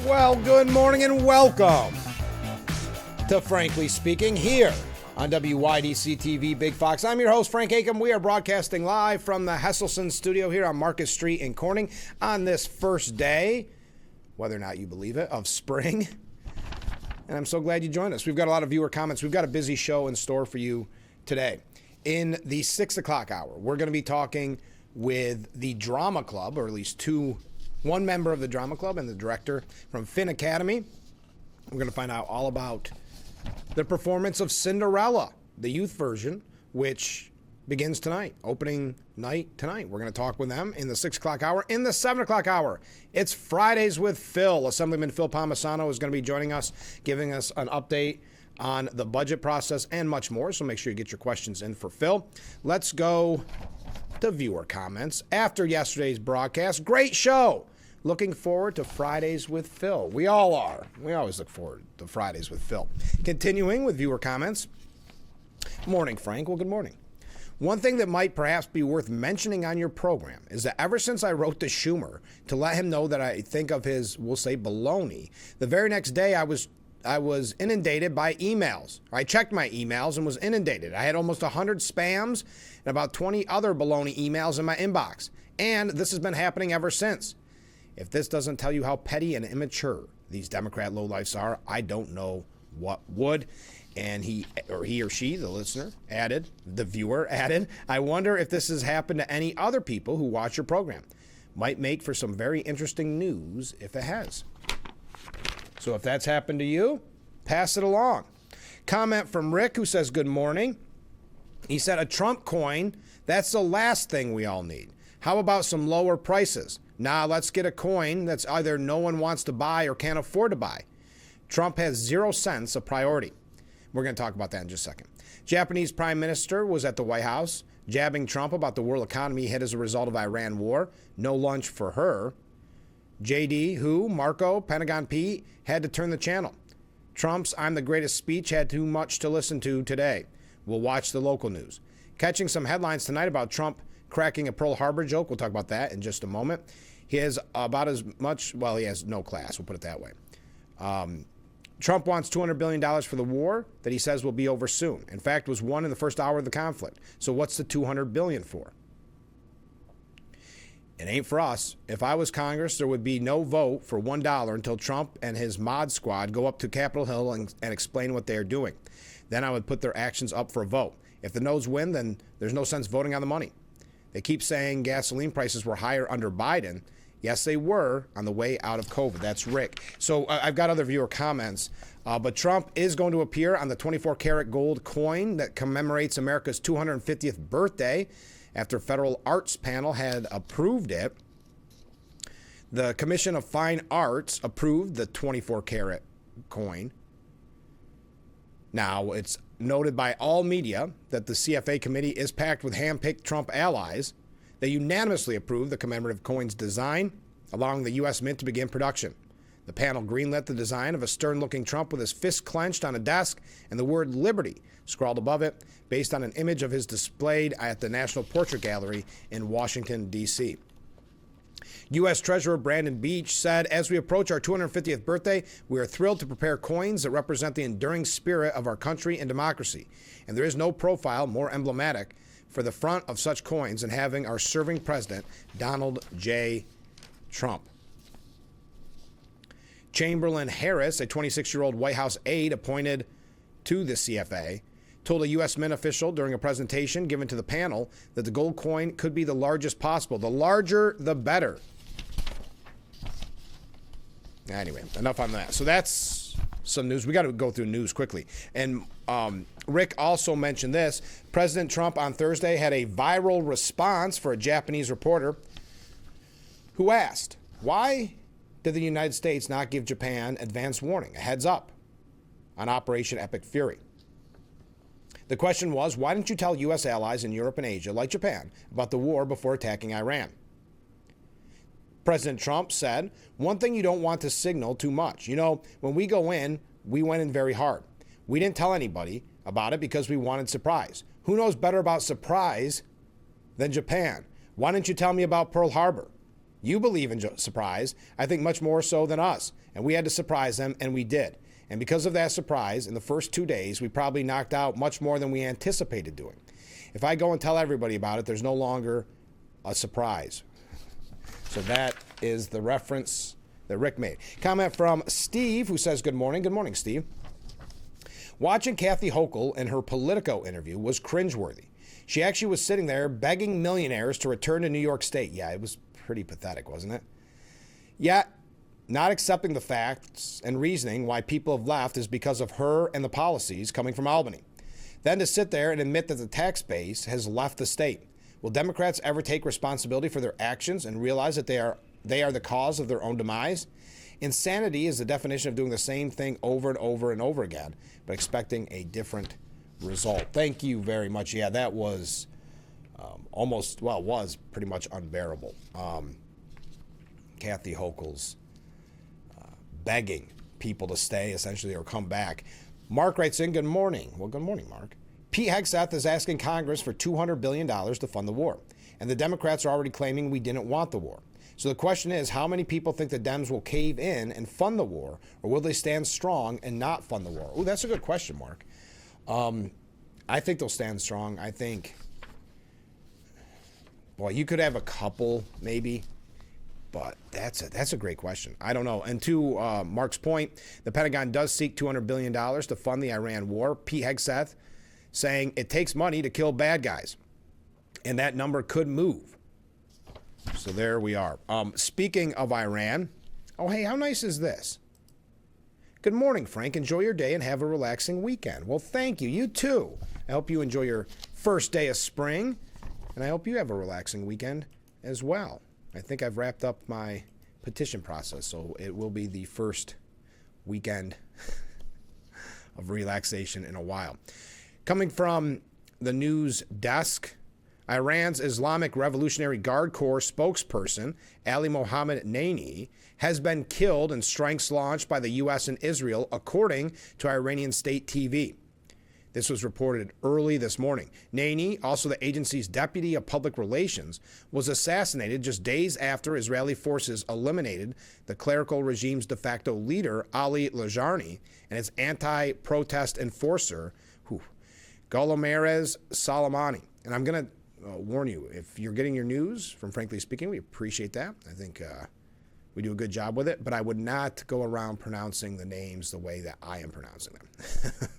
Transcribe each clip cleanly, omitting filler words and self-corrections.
Well, good morning and welcome to Frankly Speaking here on WYDC TV Big Fox. I'm your host, Frank Acom. We are broadcasting live from the Hesselson studio here on Market Street in Corning on this first day, whether or not you believe it, of spring. And I'm so glad you joined us. We've got a lot of viewer comments. We've got a busy show in store for you today. In the 6 o'clock hour, we're going to be talking with the Drama Club, or at least one member of the Drama Club and the director from Finn Academy. We're going to find out all about the performance of Cinderella, the youth version, which begins tonight, opening night tonight. We're going to talk with them in the 6 o'clock hour. In the 7 o'clock hour, it's Fridays with Phil. Assemblyman Phil Palmesano is going to be joining us, giving us an update on the budget process and much more. So make sure you get your questions in for Phil. Let's go to viewer comments after yesterday's broadcast. Great show. Looking forward to Fridays with Phil. We all are. We always look forward to Fridays with Phil. Continuing with viewer comments. Morning, Frank. Well, good morning. One thing that might perhaps be worth mentioning on your program is that ever since I wrote to Schumer to let him know that I think of his, we'll say, baloney, the very next day I was inundated by emails. I checked my emails and was inundated. I had almost 100 spams and about 20 other baloney emails in my inbox. And this has been happening ever since. If this doesn't tell you how petty and immature these Democrat lowlifes are, I don't know what would. And he or she, the listener, the viewer added, I wonder if this has happened to any other people who watch your program. Might make for some very interesting news if it has. So if that's happened to you, pass it along. Comment from Rick, who says, good morning. He said, a Trump coin, that's the last thing we all need. How about some lower prices? Nah, let's get a coin that's either no one wants to buy or can't afford to buy. Trump has 0 cents a priority. We're going to talk about that in just a second. Japanese Prime Minister was at the White House jabbing Trump about the world economy hit as a result of Iran war. No lunch for her. JD, Marco, Pentagon Pete, had to turn the channel. Trump's I'm the greatest speech had too much to listen to today. We'll watch the local news. Catching some headlines tonight about Trump cracking a Pearl Harbor joke. We'll talk about that in just a moment. He has about as much, well, he has no class, we'll put it that way. Trump wants $200 billion for the war that he says will be over soon. In fact, was won in the first hour of the conflict. So what's the $200 billion for? It ain't for us. If I was Congress, there would be no vote for $1 until Trump and his mod squad go up to Capitol Hill and explain what they're doing. Then I would put their actions up for a vote. If the noes win, then there's no sense voting on the money. They keep saying gasoline prices were higher under Biden. Yes, they were on the way out of COVID. That's Rick. So I've got other viewer comments. But Trump is going to appear on the 24-karat gold coin that commemorates America's 250th birthday after federal arts panel had approved it. The Commission of Fine Arts approved the 24-karat coin. Now, it's noted by all media that the CFA committee is packed with hand-picked Trump allies. They unanimously approved the commemorative coin's design, allowing the U.S. Mint to begin production. The panel greenlit the design of a stern-looking Trump with his fist clenched on a desk and the word Liberty scrawled above it, based on an image of his displayed at the National Portrait Gallery in Washington, D.C. U.S. Treasurer Brandon Beach said, as we approach our 250th birthday, we are thrilled to prepare coins that represent the enduring spirit of our country and democracy. And there is no profile more emblematic for the front of such coins than having our serving president, Donald J. Trump. Chamberlain Harris, a 26-year-old White House aide appointed to the CFA, told a U.S. Mint official during a presentation given to the panel that the gold coin could be the largest possible. The larger, the better. Anyway, enough on that. So that's some news. We got to go through news quickly. And Rick also mentioned this. President Trump on Thursday had a viral response for a Japanese reporter who asked, why did the United States not give Japan advance warning, a heads up, on Operation Epic Fury? The question was, why didn't you tell U.S. allies in Europe and Asia, like Japan, about the war before attacking Iran? President Trump said, one thing you don't want to signal too much. You know, when we go in, we went in very hard. We didn't tell anybody about it because we wanted surprise. Who knows better about surprise than Japan? Why didn't you tell me about Pearl Harbor? You believe in surprise, I think much more so than us. And we had to surprise them, and we did. And because of that surprise, in the first 2 days, we probably knocked out much more than we anticipated doing. If I go and tell everybody about it, there's no longer a surprise. So that is the reference that Rick made. Comment from Steve, who says, good morning. Good morning, Steve. Watching Kathy Hochul in her Politico interview was cringeworthy. She actually was sitting there begging millionaires to return to New York State. Yeah, it was pretty pathetic, wasn't it? Yet, not accepting the facts and reasoning why people have left is because of her and the policies coming from Albany. Then to sit there and admit that the tax base has left the state. Will Democrats ever take responsibility for their actions and realize that they are the cause of their own demise? Insanity is the definition of doing the same thing over and over and over again, but expecting a different result. Thank you very much. Yeah, that was was pretty much unbearable. Kathy Hochul's begging people to stay, essentially, or come back. Mark writes in, good morning. Well, good morning, Mark. Pete Hegseth is asking Congress for $200 billion to fund the war, and the Democrats are already claiming we didn't want the war. So the question is, how many people think the Dems will cave in and fund the war, or will they stand strong and not fund the war? Oh, that's a good question, Mark. I think they'll stand strong. I think, well, you could have a couple, maybe. But that's a great question. I don't know. And to Mark's point, the Pentagon does seek $200 billion to fund the Iran war. Pete Hegseth saying it takes money to kill bad guys. And that number could move. So there we are. Speaking of Iran, oh, hey, how nice is this? Good morning, Frank. Enjoy your day and have a relaxing weekend. Well, thank you. You too. I hope you enjoy your first day of spring. And I hope you have a relaxing weekend as well. I think I've wrapped up my petition process, so it will be the first weekend of relaxation in a while. Coming from the news desk, Iran's Islamic Revolutionary Guard Corps spokesperson, Ali Mohammed Naini, has been killed in strikes launched by the U.S. and Israel, according to Iranian state TV. This was reported early this morning. Naini, also the agency's deputy of public relations, was assassinated just days after Israeli forces eliminated the clerical regime's de facto leader, Ali Lajarni, and its anti-protest enforcer, Golomerez Soleimani. And I'm going to warn you, if you're getting your news from Frankly Speaking, we appreciate that. I think we do a good job with it, but I would not go around pronouncing the names the way that I am pronouncing them.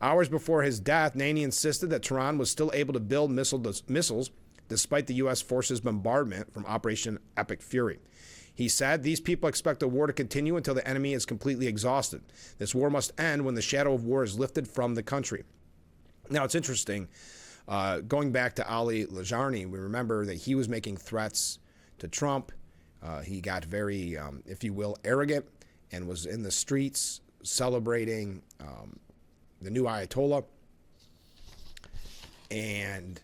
Hours before his death, Naini insisted that Tehran was still able to build missiles despite the U.S. forces' bombardment from Operation Epic Fury. He said, these people expect the war to continue until the enemy is completely exhausted. This war must end when the shadow of war is lifted from the country. Now, it's interesting. Going back to Ali Lajarni, we remember that he was making threats to Trump. He got very, if you will, arrogant and was in the streets celebrating the new Ayatollah, and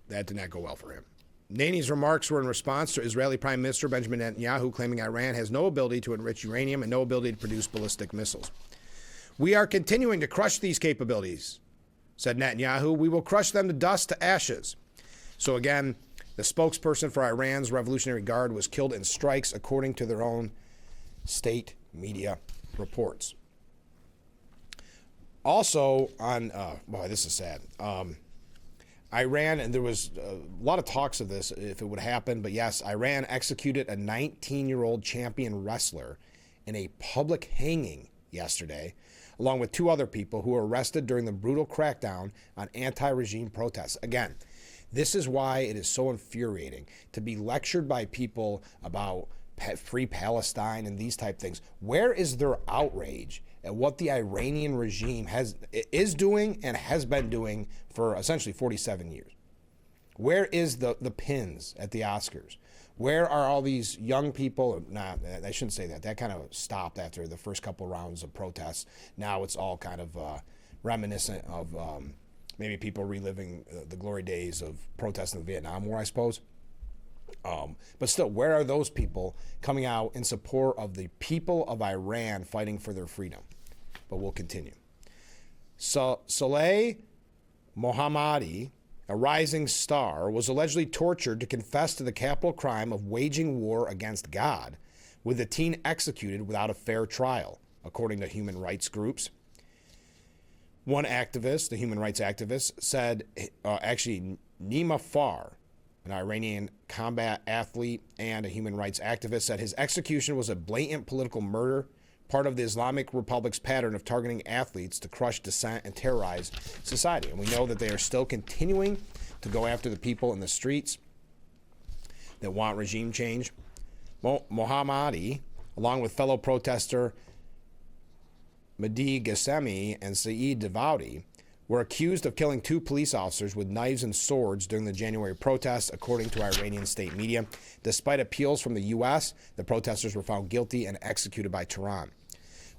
that did not go well for him. Naini's remarks were in response to Israeli Prime Minister Benjamin Netanyahu claiming Iran has no ability to enrich uranium and no ability to produce ballistic missiles. We are continuing to crush these capabilities, said Netanyahu. We will crush them to dust, to ashes. So again, the spokesperson for Iran's Revolutionary Guard was killed in strikes, according to their own state media reports. Also on, boy, this is sad. Iran, and there was a lot of talks of this, if it would happen, but yes, Iran executed a 19-year-old champion wrestler in a public hanging yesterday, along with 2 other people who were arrested during the brutal crackdown on anti-regime protests. Again, this is why it is so infuriating to be lectured by people about free Palestine and these type things. Where is their outrage at what the Iranian regime is doing and has been doing for essentially 47 years? Where is the pins at the Oscars? Where are all these young people? Nah, I shouldn't say that. That kind of stopped after the first couple rounds of protests. Now it's all kind of reminiscent of maybe people reliving the glory days of protests in the Vietnam War, I suppose. But still, where are those people coming out in support of the people of Iran fighting for their freedom? But we'll continue. So Saleh Mohammadi, a rising star, was allegedly tortured to confess to the capital crime of waging war against God, with the teen executed without a fair trial, according to human rights groups. One activist, the human rights activist, said, Nima Far, an Iranian combat athlete and a human rights activist, said his execution was a blatant political murder, part of the Islamic Republic's pattern of targeting athletes to crush dissent and terrorize society. And we know that they are still continuing to go after the people in the streets that want regime change. Mohammadi, along with fellow protester Mehdi Ghasemi and Saeed Davaudi, were accused of killing 2 police officers with knives and swords during the January protests, according to Iranian state media. Despite appeals from the U.S., the protesters were found guilty and executed by Tehran.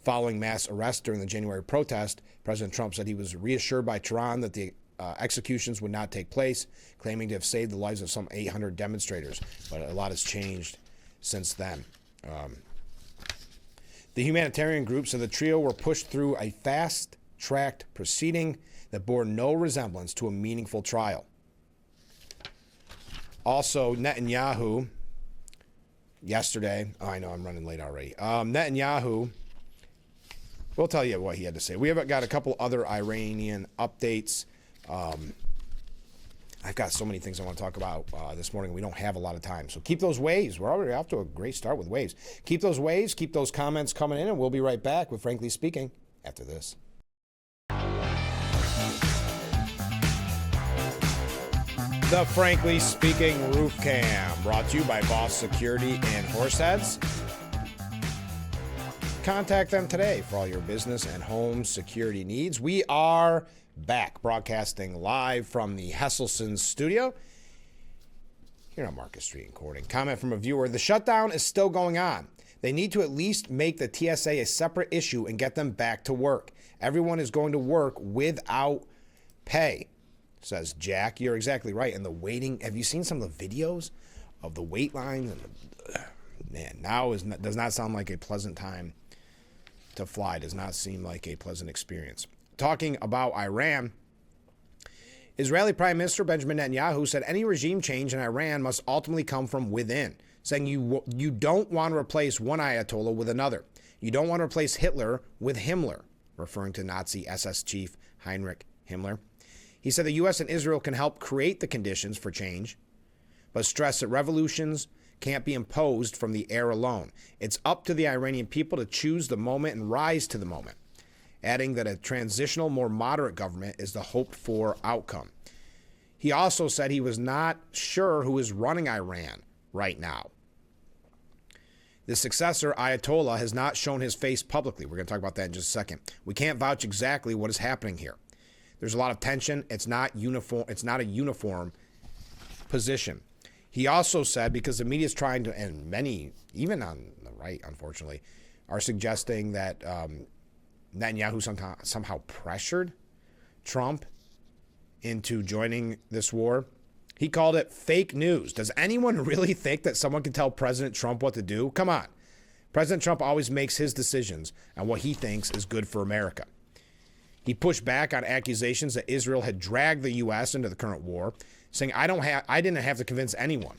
Following mass arrests during the January protest, President Trump said he was reassured by Tehran that the executions would not take place, claiming to have saved the lives of some 800 demonstrators. But a lot has changed since then. The humanitarian group said the trio were pushed through a fast-tracked proceeding that bore no resemblance to a meaningful trial. Also, Netanyahu, yesterday, I know I'm running late already. Netanyahu, we'll tell you what he had to say. We have got a couple other Iranian updates. I've got so many things I want to talk about this morning. We don't have a lot of time. So keep those waves. We're already off to a great start with waves. Keep those waves, keep those comments coming in, and we'll be right back with Frankly Speaking after this. The Frankly Speaking Roof Cam, brought to you by Boss Security and Horseheads. Contact them today for all your business and home security needs. We are back broadcasting live from the Hesselson studio here on Market Street in Corning. Comment from a viewer: the shutdown is still going on. They need to at least make the TSA a separate issue and get them back to work. Everyone is going to work without pay, says Jack. You're exactly right. And the waiting, have you seen some of the videos of the wait lines? And man, now does not sound like a pleasant time to fly. Does not seem like a pleasant experience. Talking about Iran, Israeli Prime Minister Benjamin Netanyahu said any regime change in Iran must ultimately come from within, saying you don't want to replace one Ayatollah with another. You don't want to replace Hitler with Himmler, referring to Nazi SS chief Heinrich Himmler. He said the U.S. and Israel can help create the conditions for change, but stressed that revolutions can't be imposed from the air alone. It's up to the Iranian people to choose the moment and rise to the moment, adding that a transitional, more moderate government is the hoped-for outcome. He also said he was not sure who is running Iran right now. The successor, Ayatollah, has not shown his face publicly. We're going to talk about that in just a second. We can't vouch exactly what is happening here. There's a lot of tension. It's not uniform. It's not a uniform position. He also said, because the media is trying to, and many, even on the right, unfortunately, are suggesting that Netanyahu somehow pressured Trump into joining this war. He called it fake news. Does anyone really think that someone can tell President Trump what to do? Come on. President Trump always makes his decisions on what he thinks is good for America. He pushed back on accusations that Israel had dragged the U.S. into the current war, saying, I didn't have to convince anyone.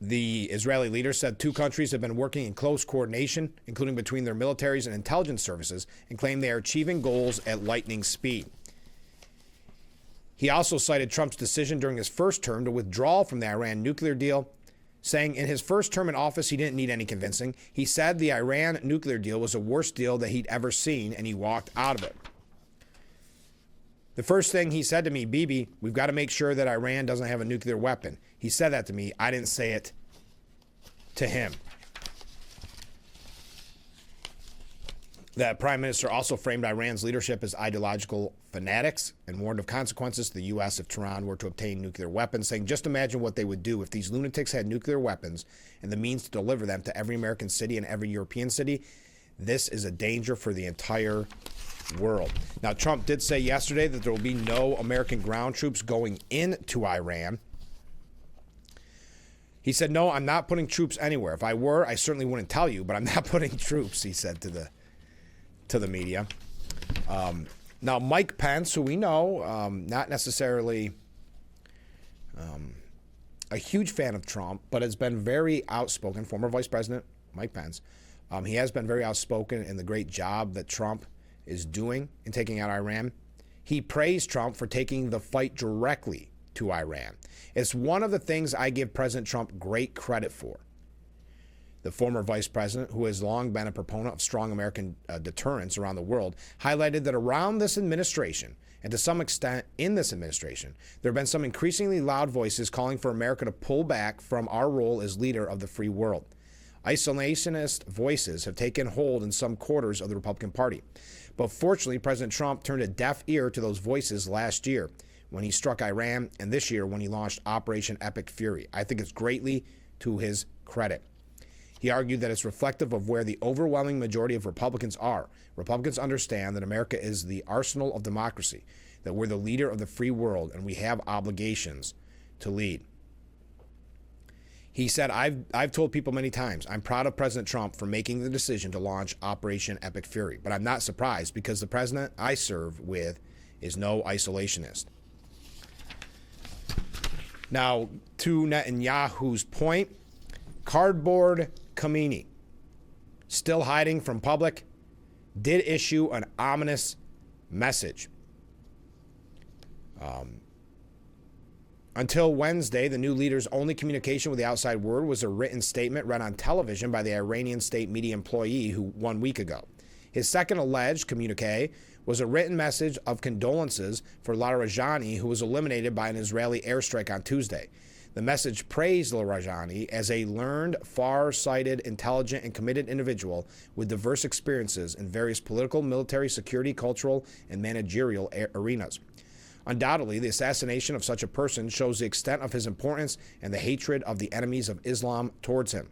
The Israeli leader said 2 countries have been working in close coordination, including between their militaries and intelligence services, and claimed they are achieving goals at lightning speed. He also cited Trump's decision during his first term to withdraw from the Iran nuclear deal, saying in his first term in office he didn't need any convincing. He said the Iran nuclear deal was the worst deal that he'd ever seen, and he walked out of it. The first thing he said to me, Bibi, we've got to make sure that Iran doesn't have a nuclear weapon. He said that to me. I didn't say it to him. The prime minister also framed Iran's leadership as ideological fanatics and warned of consequences to the U.S. if Tehran were to obtain nuclear weapons, saying, just imagine what they would do if these lunatics had nuclear weapons and the means to deliver them to every American city and every European city. This is a danger for the entire world. Now, Trump did say yesterday that there will be no American ground troops going into Iran. He said, no, I'm not putting troops anywhere. If I were, I certainly wouldn't tell you, but I'm not putting troops, he said to the media. Now, Mike Pence, who we know, not necessarily a huge fan of Trump, but has been very outspoken, former Vice President Mike Pence, he has been very outspoken in the great job that Trump is doing in taking out Iran. He praised Trump for taking the fight directly to Iran. It's one of the things I give President Trump great credit for. The former vice president, who has long been a proponent of strong American deterrence around the world, highlighted that around this administration, and to some extent in this administration, there have been some increasingly loud voices calling for America to pull back from our role as leader of the free world. Isolationist voices have taken hold in some quarters of the Republican Party. But fortunately, President Trump turned a deaf ear to those voices last year when he struck Iran, and this year when he launched Operation Epic Fury. I think it's greatly to his credit. He argued that it's reflective of where the overwhelming majority of Republicans are. Republicans understand that America is the arsenal of democracy, that we're the leader of the free world, and we have obligations to lead. He said, I've told people many times, I'm proud of President Trump for making the decision to launch Operation Epic Fury, but I'm not surprised because the president I serve with is no isolationist. Now, to Netanyahu's point, Cardboard Khamenei, still hiding from public, did issue an ominous message. Until Wednesday, the new leader's only communication with the outside world was a written statement read on television by the Iranian state media employee who 1 week ago. His second alleged communique was a written message of condolences for Larijani, who was eliminated by an Israeli airstrike on Tuesday. The message praised Larijani as a learned, far-sighted, intelligent, and committed individual with diverse experiences in various political, military, security, cultural, and managerial arenas. Undoubtedly, the assassination of such a person shows the extent of his importance and the hatred of the enemies of Islam towards him.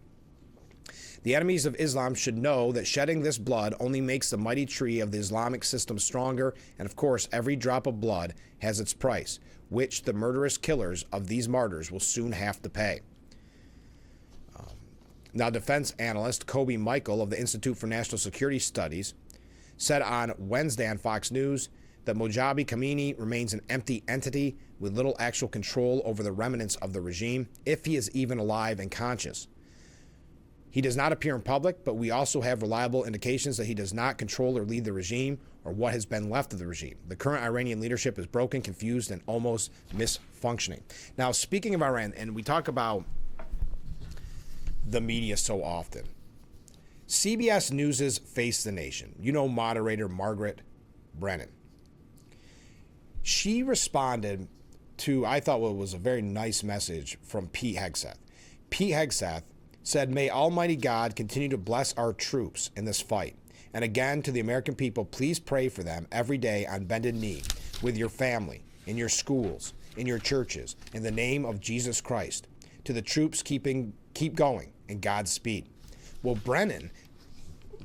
The enemies of Islam should know that shedding this blood only makes the mighty tree of the Islamic system stronger, and of course, every drop of blood has its price, which the murderous killers of these martyrs will soon have to pay. Now, defense analyst Kobe Michael of the Institute for National Security Studies said on Wednesday on Fox News that Mojabi Khamenei remains an empty entity with little actual control over the remnants of the regime, if he is even alive and conscious. He does not appear in public, but we also have reliable indications that he does not control or lead the regime or what has been left of the regime. The current Iranian leadership is broken, confused, and almost misfunctioning. Now, speaking of Iran, and we talk about the media so often, CBS News' Face the Nation, you know, moderator Margaret Brennan. She responded to, I thought, what was a very nice message from Pete Hegseth. Pete Hegseth said, "May Almighty God continue to bless our troops in this fight. And again, to the American people, please pray for them every day on bended knee, with your family, in your schools, in your churches, in the name of Jesus Christ. To the troops, keep going, and Godspeed." Well, Brennan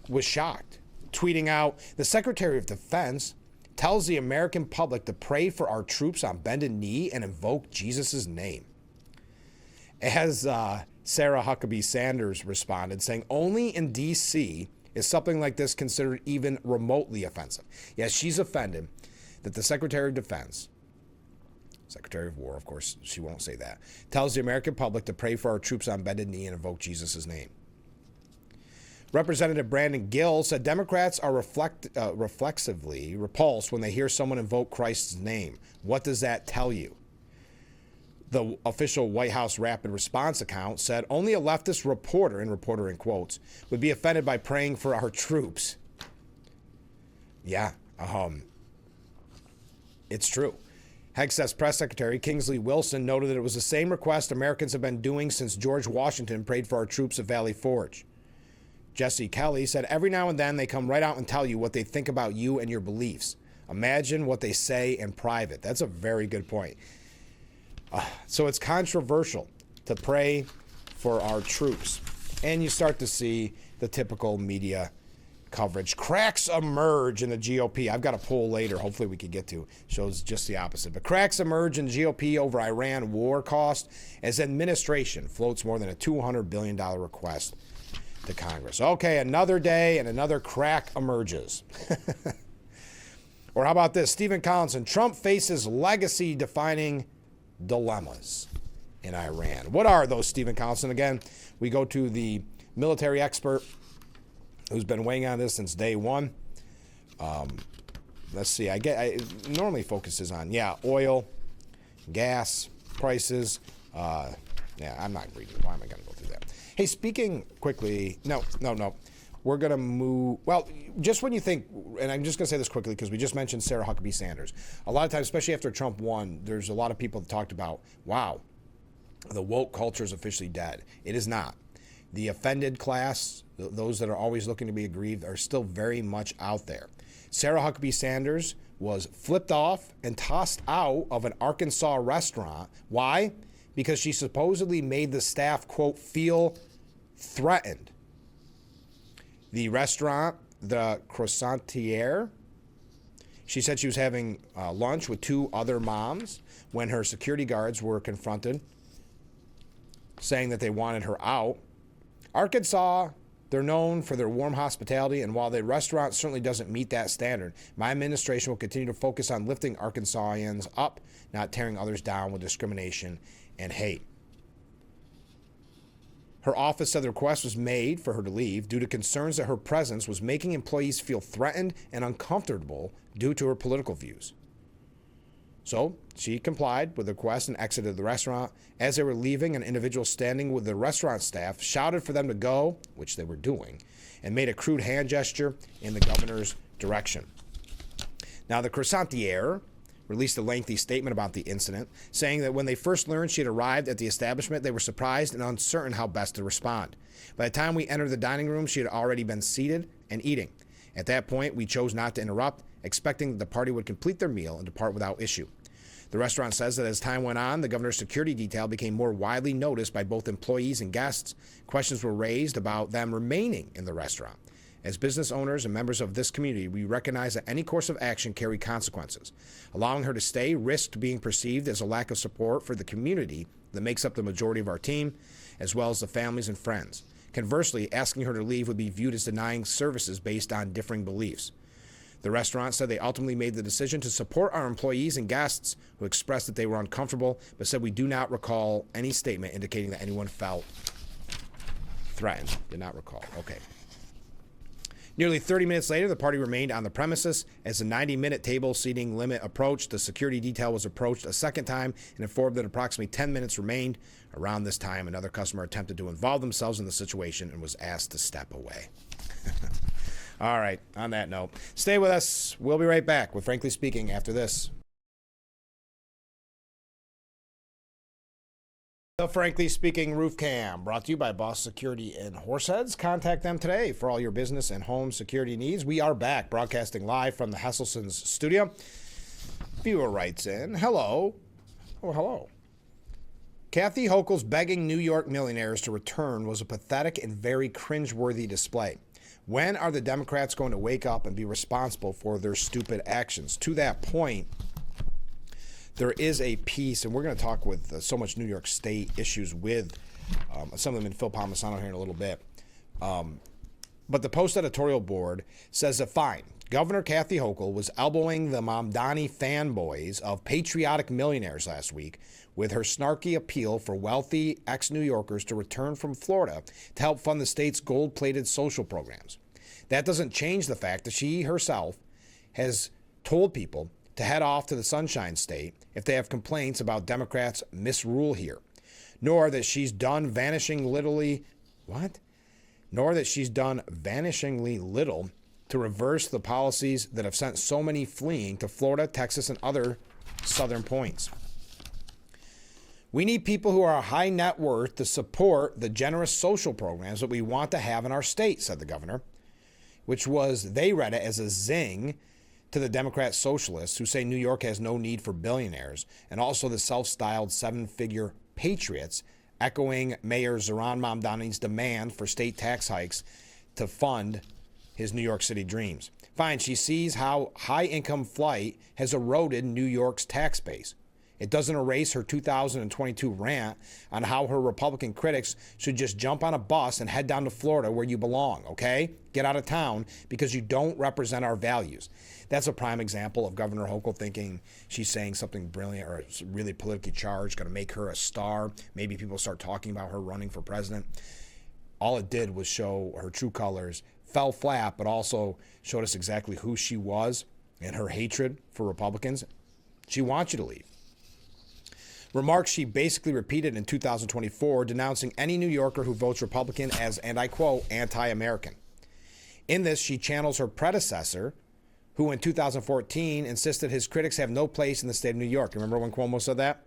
was shocked, tweeting out, "The Secretary of Defense tells the American public to pray for our troops on bended knee and invoke Jesus' name." As Sarah Huckabee Sanders responded, saying, "Only in D.C. is something like this considered even remotely offensive." Yes, she's offended that the Secretary of Defense, Secretary of War, of course, she won't say that, tells the American public to pray for our troops on bended knee and invoke Jesus' name. Representative Brandon Gill said Democrats are reflexively repulsed when they hear someone invoke Christ's name. What does that tell you? The official White House rapid response account said only a leftist reporter, and reporter in quotes, would be offended by praying for our troops. Yeah, it's true. Hegseth's press secretary, Kingsley Wilson, noted that it was the same request Americans have been doing since George Washington prayed for our troops at Valley Forge. Jesse Kelly said, "Every now and then they come right out and tell you what they think about you and your beliefs. Imagine what they say in private." That's a very good point. So it's controversial to pray for our troops. And you start to see the typical media coverage. Cracks emerge in the GOP. I've got a poll later, hopefully we could get to, shows just the opposite. But cracks emerge in the GOP over Iran war cost as administration floats more than a $200 billion request to Congress. Okay, another day and another crack emerges. Or how about this? Stephen Collinson, Trump faces legacy-defining dilemmas in Iran. What are those, Stephen Collinson? Again, we go to the military expert who's been weighing on this since day one. Let's see. I normally focuses on, oil, gas, prices. I'm not reading. Why am I going to go through that? Hey, speaking quickly. No. We're going to move. Well, just when you think, and I'm just going to say this quickly because we just mentioned Sarah Huckabee Sanders. A lot of times, especially after Trump won, there's a lot of people that talked about, wow, the woke culture is officially dead. It is not. The offended class, those that are always looking to be aggrieved, are still very much out there. Sarah Huckabee Sanders was flipped off and tossed out of an Arkansas restaurant. Why? Because she supposedly made the staff, quote, feel threatened. The restaurant, the Croissantiere, she said she was having lunch with two other moms when her security guards were confronted, saying that they wanted her out. Arkansas, they're known for their warm hospitality, and while the restaurant certainly doesn't meet that standard, my administration will continue to focus on lifting Arkansasians up, not tearing others down with discrimination and hate. Her office said the request was made for her to leave due to concerns that her presence was making employees feel threatened and uncomfortable due to her political views. So she complied with the request and exited the restaurant. As they were leaving, an individual standing with the restaurant staff shouted for them to go, which they were doing, and made a crude hand gesture in the governor's direction. Now, the Croissantiere released a lengthy statement about the incident, saying that when they first learned she had arrived at the establishment, they were surprised and uncertain how best to respond. By the time we entered the dining room, she had already been seated and eating. At that point, we chose not to interrupt, expecting that the party would complete their meal and depart without issue. The restaurant says that as time went on, the governor's security detail became more widely noticed by both employees and guests. Questions were raised about them remaining in the restaurant. As business owners and members of this community, we recognize that any course of action carry consequences. Allowing her to stay risked being perceived as a lack of support for the community that makes up the majority of our team, as well as the families and friends. Conversely, asking her to leave would be viewed as denying services based on differing beliefs. The restaurant said they ultimately made the decision to support our employees and guests who expressed that they were uncomfortable, but said we do not recall any statement indicating that anyone felt threatened. Did not recall. Okay. Nearly 30 minutes later, the party remained on the premises. As the 90-minute table seating limit approached, the security detail was approached a second time and informed that approximately 10 minutes remained. Around this time, another customer attempted to involve themselves in the situation and was asked to step away. All right, on that note, stay with us. We'll be right back with Frankly Speaking after this. The Frankly Speaking Roof Cam, brought to you by Boss Security in Horseheads. Contact them today for all your business and home security needs. We are back, broadcasting live from the Hesselson's studio. Viewer writes in, hello. Oh, hello. Kathy Hochul's begging New York millionaires to return was a pathetic and very cringeworthy display. When are the Democrats going to wake up and be responsible for their stupid actions? To that point, there is a piece, and we're going to talk with so much New York State issues with Assemblyman Phil Palmesano here in a little bit. But the Post editorial board says that fine, Governor Kathy Hochul was elbowing the Mamdani fanboys of patriotic millionaires last week with her snarky appeal for wealthy ex-New Yorkers to return from Florida to help fund the state's gold-plated social programs. That doesn't change the fact that she herself has told people to head off to the Sunshine State if they have complaints about Democrats' misrule here, nor that she's done vanishingly little to reverse the policies that have sent so many fleeing to Florida, Texas, and other southern points. We need people who are high net worth to support the generous social programs that we want to have in our state, said the governor, which was, they read it as a zing to the Democrat socialists who say New York has no need for billionaires, and also the self-styled seven-figure patriots, echoing Mayor Zohran Mamdani's demand for state tax hikes to fund his New York City dreams. Fine, she sees how high-income flight has eroded New York's tax base. It doesn't erase her 2022 rant on how her Republican critics should just jump on a bus and head down to Florida where you belong, okay? Get out of town because you don't represent our values. That's a prime example of Governor Hochul thinking she's saying something brilliant or really politically charged, going to make her a star. Maybe people start talking about her running for president. All it did was show her true colors, fell flat, but also showed us exactly who she was and her hatred for Republicans. She wants you to leave. Remarks she basically repeated in 2024, denouncing any New Yorker who votes Republican as, and I quote, anti-American. In this, she channels her predecessor, who in 2014 insisted his critics have no place in the state of New York. Remember when Cuomo said that?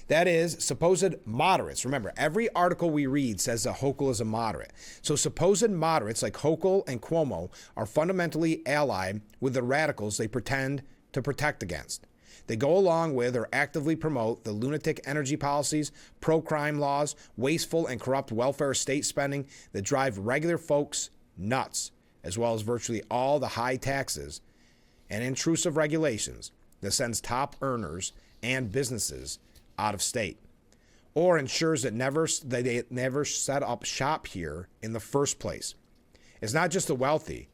That is, supposed moderates. Remember, every article we read says that Hochul is a moderate. So supposed moderates like Hochul and Cuomo are fundamentally allied with the radicals they pretend to protect against. They go along with or actively promote the lunatic energy policies, pro-crime laws, wasteful and corrupt welfare state spending that drive regular folks nuts, as well as virtually all the high taxes and intrusive regulations that sends top earners and businesses out of state, or ensures that they never set up shop here in the first place. It's not just the wealthy.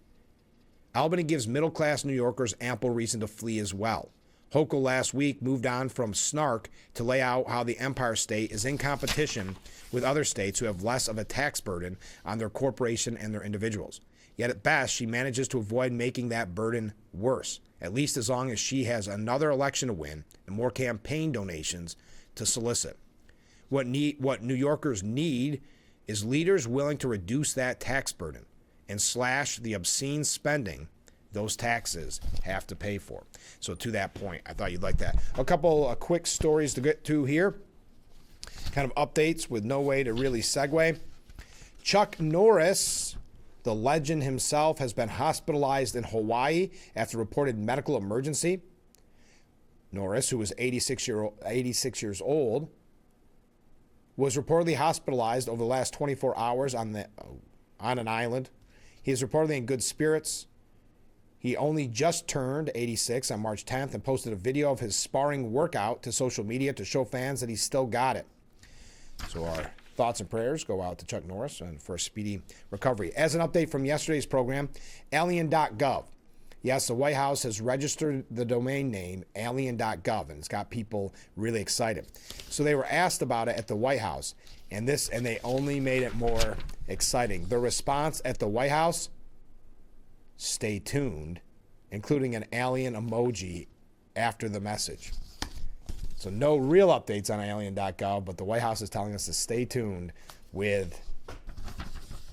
Albany gives middle-class New Yorkers ample reason to flee as well. Hochul last week moved on from snark to lay out how the Empire State is in competition with other states who have less of a tax burden on their corporation and their individuals. Yet at best, she manages to avoid making that burden worse, at least as long as she has another election to win and more campaign donations to solicit. What New Yorkers need is leaders willing to reduce that tax burden and slash the obscene spending those taxes have to pay for. So to that point, I thought you'd like that. A couple of quick stories to get to here. Kind of updates with no way to really segue. Chuck Norris, the legend himself, has been hospitalized in Hawaii after reported medical emergency. Norris, who was 86 years old, was reportedly hospitalized over the last 24 hours on an island. He is reportedly in good spirits. He only just turned 86 on March 10th and posted a video of his sparring workout to social media to show fans that he's still got it. So our thoughts and prayers go out to Chuck Norris and for a speedy recovery. As an update from yesterday's program, alien.gov. Yes, the White House has registered the domain name alien.gov, and it's got people really excited. So they were asked about it at the White House, and they only made it more exciting. The response at the White House: stay tuned, including an alien emoji after the message. So no real updates on alien.gov, but the White House is telling us to stay tuned with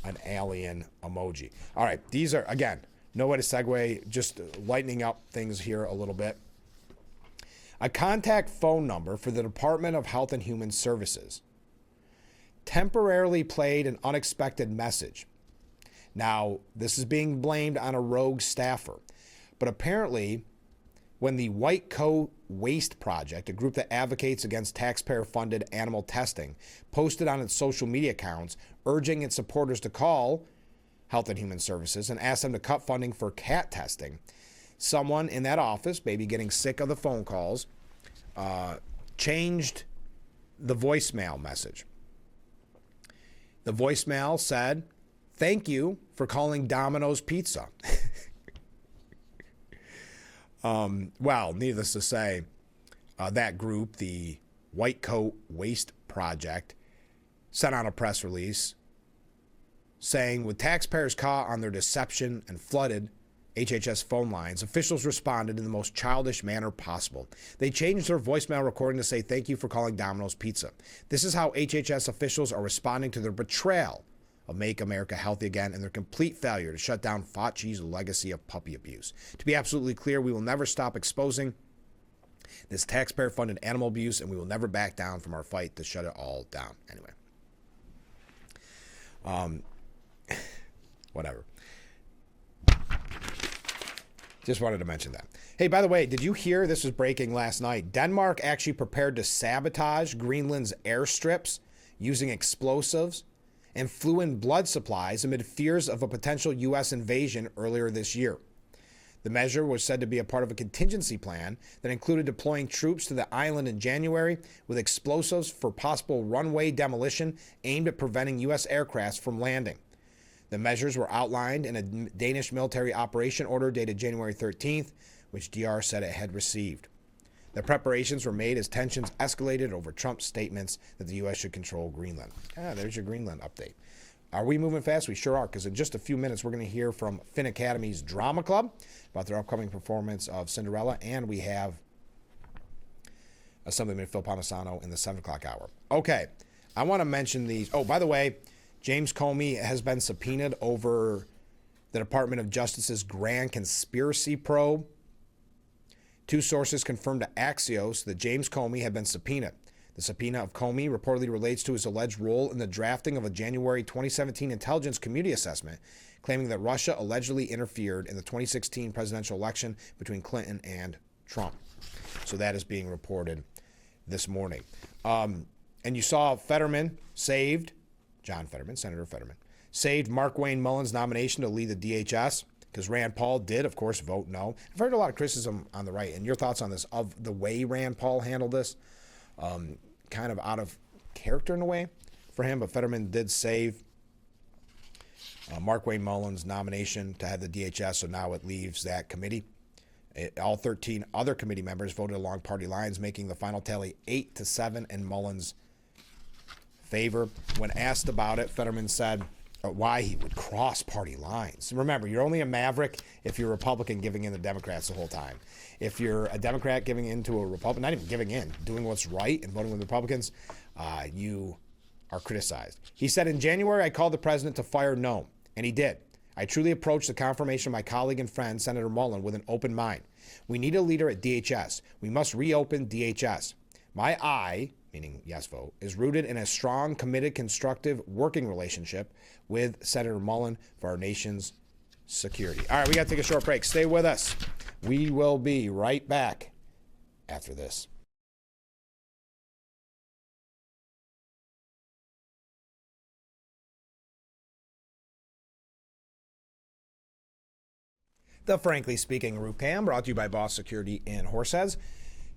an alien emoji. All right, these are, again, no way to segue, just lightening up things here a little bit. A contact phone number for the Department of Health and Human Services temporarily played an unexpected message. Now, this is being blamed on a rogue staffer, but apparently when the White Coat Waste Project, a group that advocates against taxpayer-funded animal testing, posted on its social media accounts urging its supporters to call Health and Human Services and ask them to cut funding for cat testing, someone in that office, maybe getting sick of the phone calls, changed the voicemail message. The voicemail said, "Thank you for calling Domino's Pizza." Well, needless to say, that group, the White Coat Waste Project, sent out a press release saying, with taxpayers caught on their deception and flooded HHS phone lines, officials responded in the most childish manner possible. They changed their voicemail recording to say, "Thank you for calling Domino's Pizza." This is how HHS officials are responding to their betrayal of Make America Healthy Again and their complete failure to shut down Fauci's legacy of puppy abuse. To be absolutely clear, we will never stop exposing this taxpayer-funded animal abuse, and we will never back down from our fight to shut it all down. Anyway. Whatever. Just wanted to mention that. Hey, by the way, did you hear, this was breaking last night, Denmark actually prepared to sabotage Greenland's airstrips using explosives and flew in blood supplies amid fears of a potential U.S. invasion earlier this year. The measure was said to be a part of a contingency plan that included deploying troops to the island in January with explosives for possible runway demolition aimed at preventing U.S. aircraft from landing. The measures were outlined in a Danish military operation order dated January 13th, which DR said it had received. The preparations were made as tensions escalated over Trump's statements that the U.S. should control Greenland. There's your Greenland update. Are we moving fast? We sure are, because in just a few minutes, we're going to hear from Finn Academy's Drama Club about their upcoming performance of Cinderella, and we have Assemblyman Phil Palmesano in the 7 o'clock hour. Okay, I want to mention these. Oh, by the way, James Comey has been subpoenaed over the Department of Justice's grand conspiracy probe. Two sources confirmed to Axios that James Comey had been subpoenaed. The subpoena of Comey reportedly relates to his alleged role in the drafting of a January 2017 intelligence community assessment, claiming that Russia allegedly interfered in the 2016 presidential election between Clinton and Trump. So that is being reported this morning. And you saw Fetterman saved, John Fetterman, Senator Fetterman, saved Mark Wayne Mullen's nomination to lead the DHS, because Rand Paul did, of course, vote no. I've heard a lot of criticism on the right, and your thoughts on this, of the way Rand Paul handled this. Kind of out of character in a way for him, but Fetterman did save Mark Wayne Mullen's nomination to head the DHS, so now it leaves that committee. All 13 other committee members voted along party lines, making the final tally 8-7 in Mullen's favor. When asked about it, Fetterman said why he would cross party lines. Remember, you're only a maverick if you're a Republican giving in to Democrats the whole time. If you're a Democrat giving in to a Republican, not even giving in, doing what's right and voting with Republicans, you are criticized. He said, in January, I called the president to fire Noem, and he did. I truly approached the confirmation of my colleague and friend, Senator Mullen, with an open mind. We need a leader at DHS. We must reopen DHS. My I, meaning yes vote, is rooted in a strong, committed, constructive working relationship with Senator Mullen for our nation's security. All right, we got to take a short break. Stay with us. We will be right back after this. The Frankly Speaking Roof Cam, brought to you by Boss Security in Horseheads.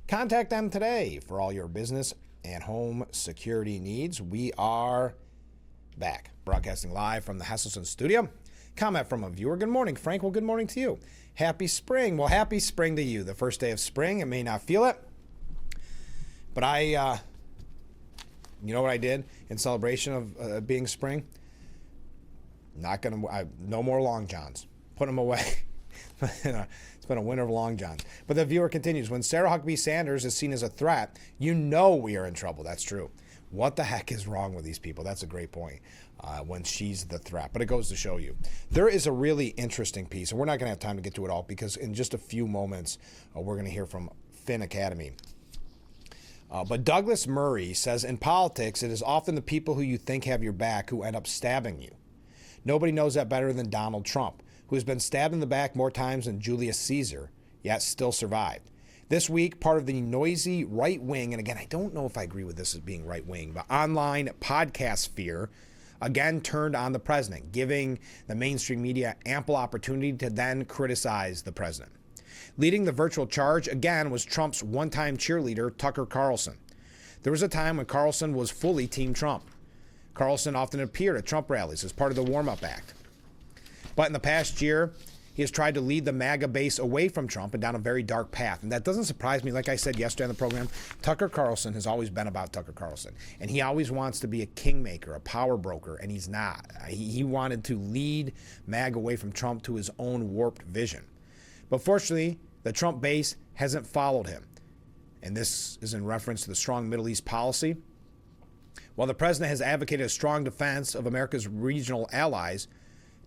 Contact them today for all your business and home security needs. We are back, broadcasting live from the Hesselson studio. Comment from a viewer. Good morning, Frank. Well, good morning to you. Happy spring. Well, happy spring to you. The first day of spring. I may not feel it, but you know what I did in celebration of being spring? No more long johns. Put them away. It's been a winter of long johns. But the viewer continues. When Sarah Huckabee Sanders is seen as a threat, you know we are in trouble. That's true. What the heck is wrong with these people? That's a great point. When she's the threat. But it goes to show you. There is a really interesting piece, and we're not going to have time to get to it all because in just a few moments, we're going to hear from Finn Academy. But Douglas Murray says, in politics, it is often the people who you think have your back who end up stabbing you. Nobody knows that better than Donald Trump, who has been stabbed in the back more times than Julius Caesar, yet still survived. This week, part of the noisy right wing, and again, I don't know if I agree with this as being right wing, but online podcast sphere again turned on the president, giving the mainstream media ample opportunity to then criticize the president. Leading the virtual charge again was Trump's one-time cheerleader, Tucker Carlson. There was a time when Carlson was fully Team Trump. Carlson often appeared at Trump rallies as part of the warm-up act. But in the past year, he has tried to lead the MAGA base away from Trump and down a very dark path. And that doesn't surprise me. Like I said yesterday on the program, Tucker Carlson has always been about Tucker Carlson. And he always wants to be a kingmaker, a power broker, and he's not. He wanted to lead MAGA away from Trump to his own warped vision. But fortunately, the Trump base hasn't followed him. And this is in reference to the strong Middle East policy. While the president has advocated a strong defense of America's regional allies,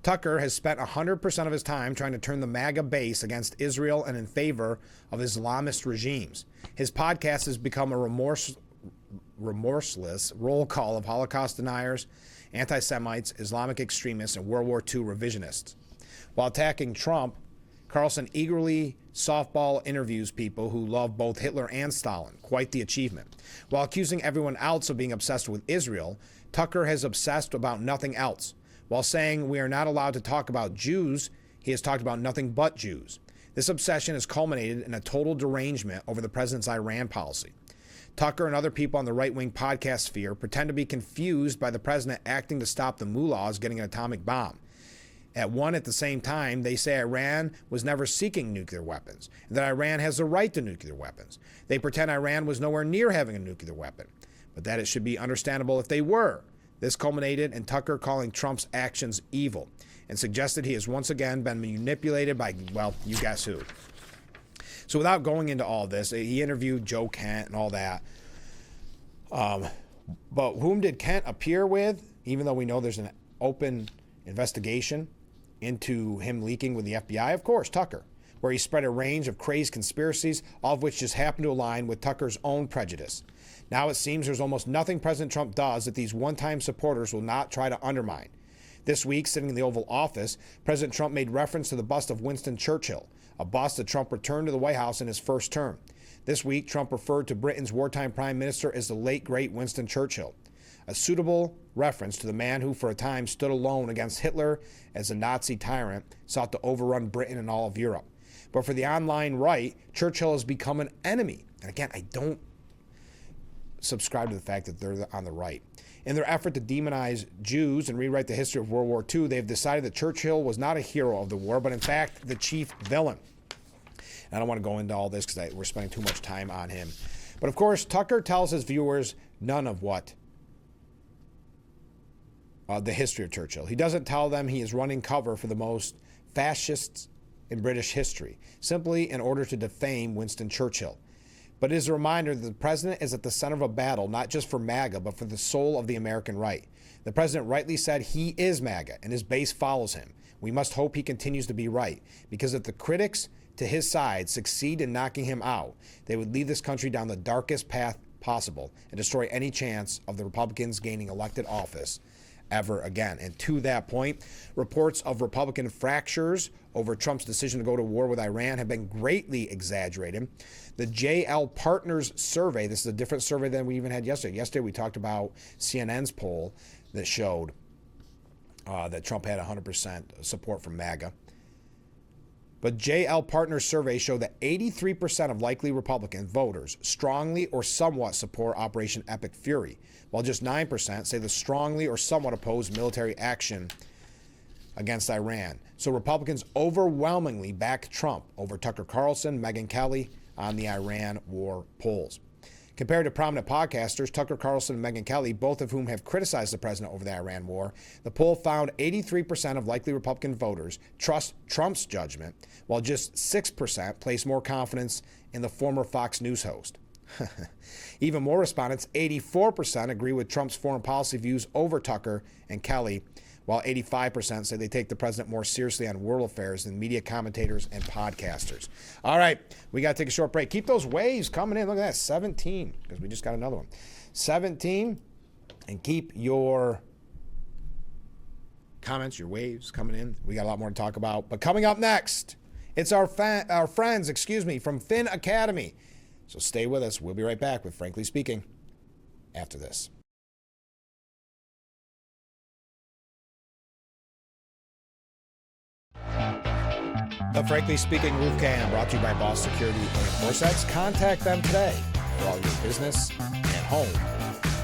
Tucker has spent 100% of his time trying to turn the MAGA base against Israel and in favor of Islamist regimes. His podcast has become a remorseless roll call of Holocaust deniers, anti-Semites, Islamic extremists, and World War II revisionists. While attacking Trump, Carlson eagerly softball interviews people who love both Hitler and Stalin. Quite the achievement. While accusing everyone else of being obsessed with Israel, Tucker has obsessed about nothing else. While saying we are not allowed to talk about Jews, he has talked about nothing but Jews. This obsession has culminated in a total derangement over the president's Iran policy. Tucker and other people on the right-wing podcast sphere pretend to be confused by the president acting to stop the mullahs getting an atomic bomb. At the same time, they say Iran was never seeking nuclear weapons, and that Iran has the right to nuclear weapons. They pretend Iran was nowhere near having a nuclear weapon, but that it should be understandable if they were. This culminated in Tucker calling Trump's actions evil and suggested he has once again been manipulated by, well, you guess who. So without going into all this, he interviewed Joe Kent and all that. But whom did Kent appear with, even though we know there's an open investigation into him leaking with the FBI? Of course, Tucker, where he spread a range of crazed conspiracies, all of which just happened to align with Tucker's own prejudice. Now it seems there's almost nothing President Trump does that these one-time supporters will not try to undermine. This week, sitting in the Oval Office, President Trump made reference to the bust of Winston Churchill, a bust that Trump returned to the White House in his first term. This week, Trump referred to Britain's wartime prime minister as the late, great Winston Churchill, a suitable reference to the man who for a time stood alone against Hitler as a Nazi tyrant sought to overrun Britain and all of Europe. But for the online right, Churchill has become an enemy. And again, I don't subscribe to the fact that they're on the right. In their effort to demonize Jews and rewrite the history of World War II, they've decided that Churchill was not a hero of the war, but in fact, the chief villain. And I don't want to go into all this because we're spending too much time on him. But of course, Tucker tells his viewers none of what the history of Churchill. He doesn't tell them he is running cover for the most fascists in British history, simply in order to defame Winston Churchill. But it is a reminder that the president is at the center of a battle, not just for MAGA, but for the soul of the American right. The president rightly said he is MAGA, and his base follows him. We must hope he continues to be right, because if the critics to his side succeed in knocking him out, they would lead this country down the darkest path possible and destroy any chance of the Republicans gaining elected office ever again. And to that point, reports of Republican fractures over Trump's decision to go to war with Iran have been greatly exaggerated. The JL Partners survey, this is a different survey than we even had yesterday. Yesterday we talked about CNN's poll that showed that Trump had 100% support from MAGA. But JL Partners survey showed that 83% of likely Republican voters strongly or somewhat support Operation Epic Fury, while just 9% say they strongly or somewhat oppose military action against Iran. So Republicans overwhelmingly back Trump over Tucker Carlson, Megyn Kelly on the Iran war polls. Compared to prominent podcasters, Tucker Carlson and Megyn Kelly, both of whom have criticized the president over the Iran war, the poll found 83% of likely Republican voters trust Trump's judgment, while just 6% place more confidence in the former Fox News host. Even more respondents, 84%, agree with Trump's foreign policy views over Tucker and Kelly, while 85% say they take the president more seriously on world affairs than media commentators and podcasters. All right, we got to take a short break. Keep those waves coming in. Look at that, 17, because we just got another one. 17, and keep your comments, your waves coming in. We got a lot more to talk about. But coming up next, it's our friends from Finn Academy. So stay with us. We'll be right back with Frankly Speaking after this. The Frankly Speaking Roof Cam brought to you by Boss Security and Forsets. Contact them today for all your business and home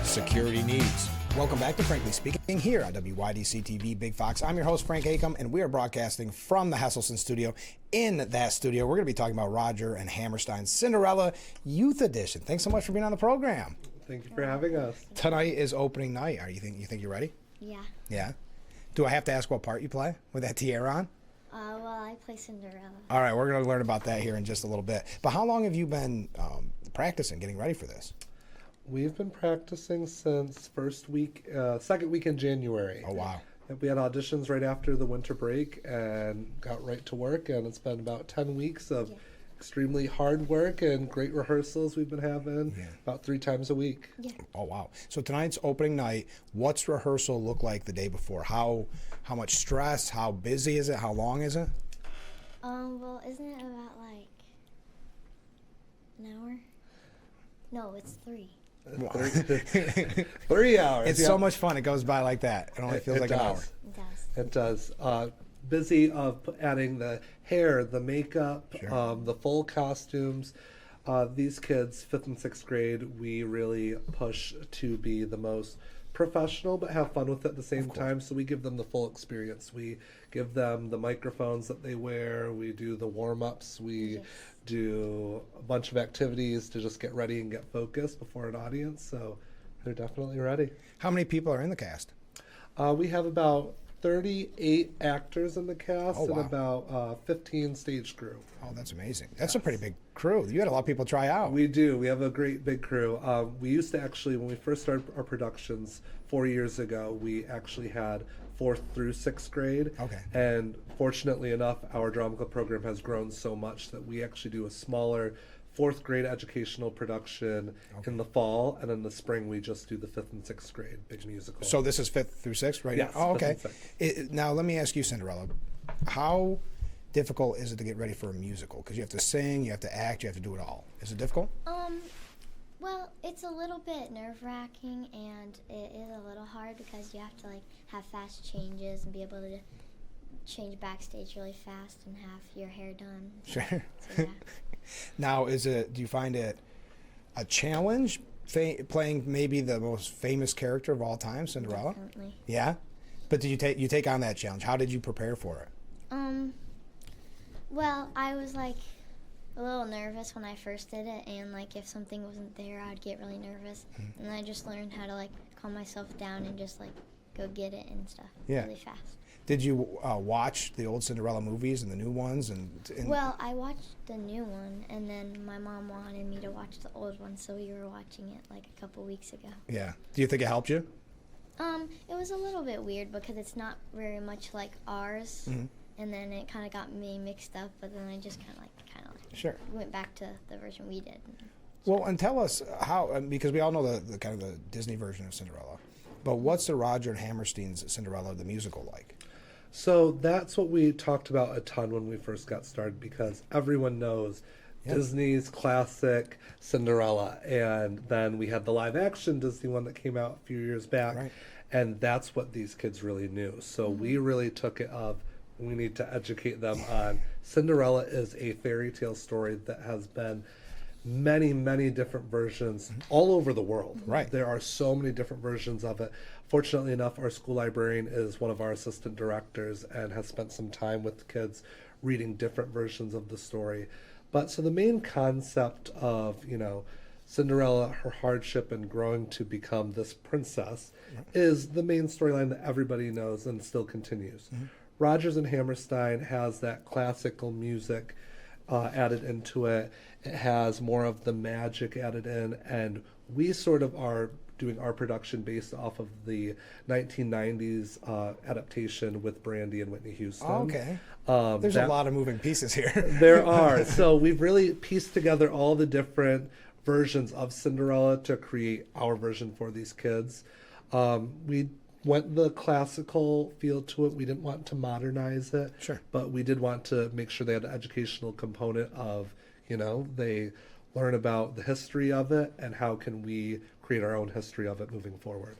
security needs. Welcome back to Frankly Speaking here on WYDC TV Big Fox. I'm your host, Frank Acom, and we are broadcasting from the Hesselson studio. In that studio, we're going to be talking about Roger and Hammerstein's Cinderella Youth Edition. Thanks so much for being on the program. Thank you for having us. Tonight is opening night. You think you're ready? Yeah. Yeah? Do I have to ask what part you play with that tiara on? Well, I play Cinderella. All right, we're going to learn about that here in just a little bit. But how long have you been practicing, getting ready for this? We've been practicing since second week in January. Oh, wow. We had auditions right after the winter break and got right to work, and it's been about 10 weeks of extremely hard work and great rehearsals we've been having about 3 times a week. Yeah. Oh, wow. So tonight's opening night. What's rehearsal look like the day before? How much stress? How busy is it? How long is it? Well, isn't it about like an hour? No, it's 3. 3 hours. It's so much fun. It goes by like that. It only feels like an hour. It does. It does. busy of adding the hair, the makeup, Sure. the full costumes. These kids, 5th and 6th grade, we really push to be the most professional but have fun with it at the same time. So we give them the full experience. We give them the microphones that they wear. We do the warm-ups. We do a bunch of activities to just get ready and get focused before an audience. So they're definitely ready. How many people are in the cast? We have about 38 actors in the cast Oh, and wow. about 15 stage crew. Oh, that's amazing. That's a pretty big crew. You had a lot of people try out. We do. We have a great big crew. We used to actually, when we first started our productions 4 years ago, we actually had 4th through 6th grade. Okay. And fortunately enough, our drama club program has grown so much that we actually do a smaller 4th grade educational production in the fall, and in the spring we just do the 5th and 6th grade big musical. So this is 5th through 6th right Yes, now? Oh, 5th okay. and 6th. Now let me ask you, Cinderella, how difficult is it to get ready for a musical? Because you have to sing, you have to act, you have to do it all. Is it difficult? Well, it's a little bit nerve-wracking, and it is a little hard because you have to like have fast changes and be able to change backstage really fast and have your hair done. Sure. So, yeah. Now, do you find it a challenge playing maybe the most famous character of all time, Cinderella? Definitely. Yeah? But did you take on that challenge? How did you prepare for it? Well, I was like a little nervous when I first did it, and like if something wasn't there, I'd get really nervous. And then I just learned how to like calm myself down and just like go get it and stuff Yeah. really fast. Did you watch the old Cinderella movies and the new ones? And Well, I watched the new one, and then my mom wanted me to watch the old one, so we were watching it like a couple weeks ago. Yeah. Do you think it helped you? It was a little bit weird because it's not very much like ours, and then it kind of got me mixed up. But then I just kind of Sure. went back to the version we did. Well, and tell us how, because we all know the kind of the Disney version of Cinderella, but what's the Roger and Hammerstein's Cinderella, the musical, like? So that's what we talked about a ton when we first got started, because everyone knows Disney's classic Cinderella, and then we had the live action Disney one that came out a few years back, Right. and that's what these kids really knew. So we really took it of, we need to educate them on Cinderella is a fairy tale story that has been many, many different versions all over the world. Right. There are so many different versions of it. Fortunately enough, our school librarian is one of our assistant directors and has spent some time with the kids reading different versions of the story. But so the main concept of, Cinderella, her hardship and growing to become this princess is the main storyline that everybody knows and still continues. Rodgers and Hammerstein has that classical music added into it. It has more of the magic added in, and we sort of are doing our production based off of the 1990s adaptation with Brandy and Whitney Houston. Oh, okay. There's a lot of moving pieces here. There are. So we've really pieced together all the different versions of Cinderella to create our version for these kids. We went the classical feel to it. We didn't want to modernize it. Sure. But we did want to make sure they had an educational component of, they learn about the history of it and how can we create our own history of it moving forward.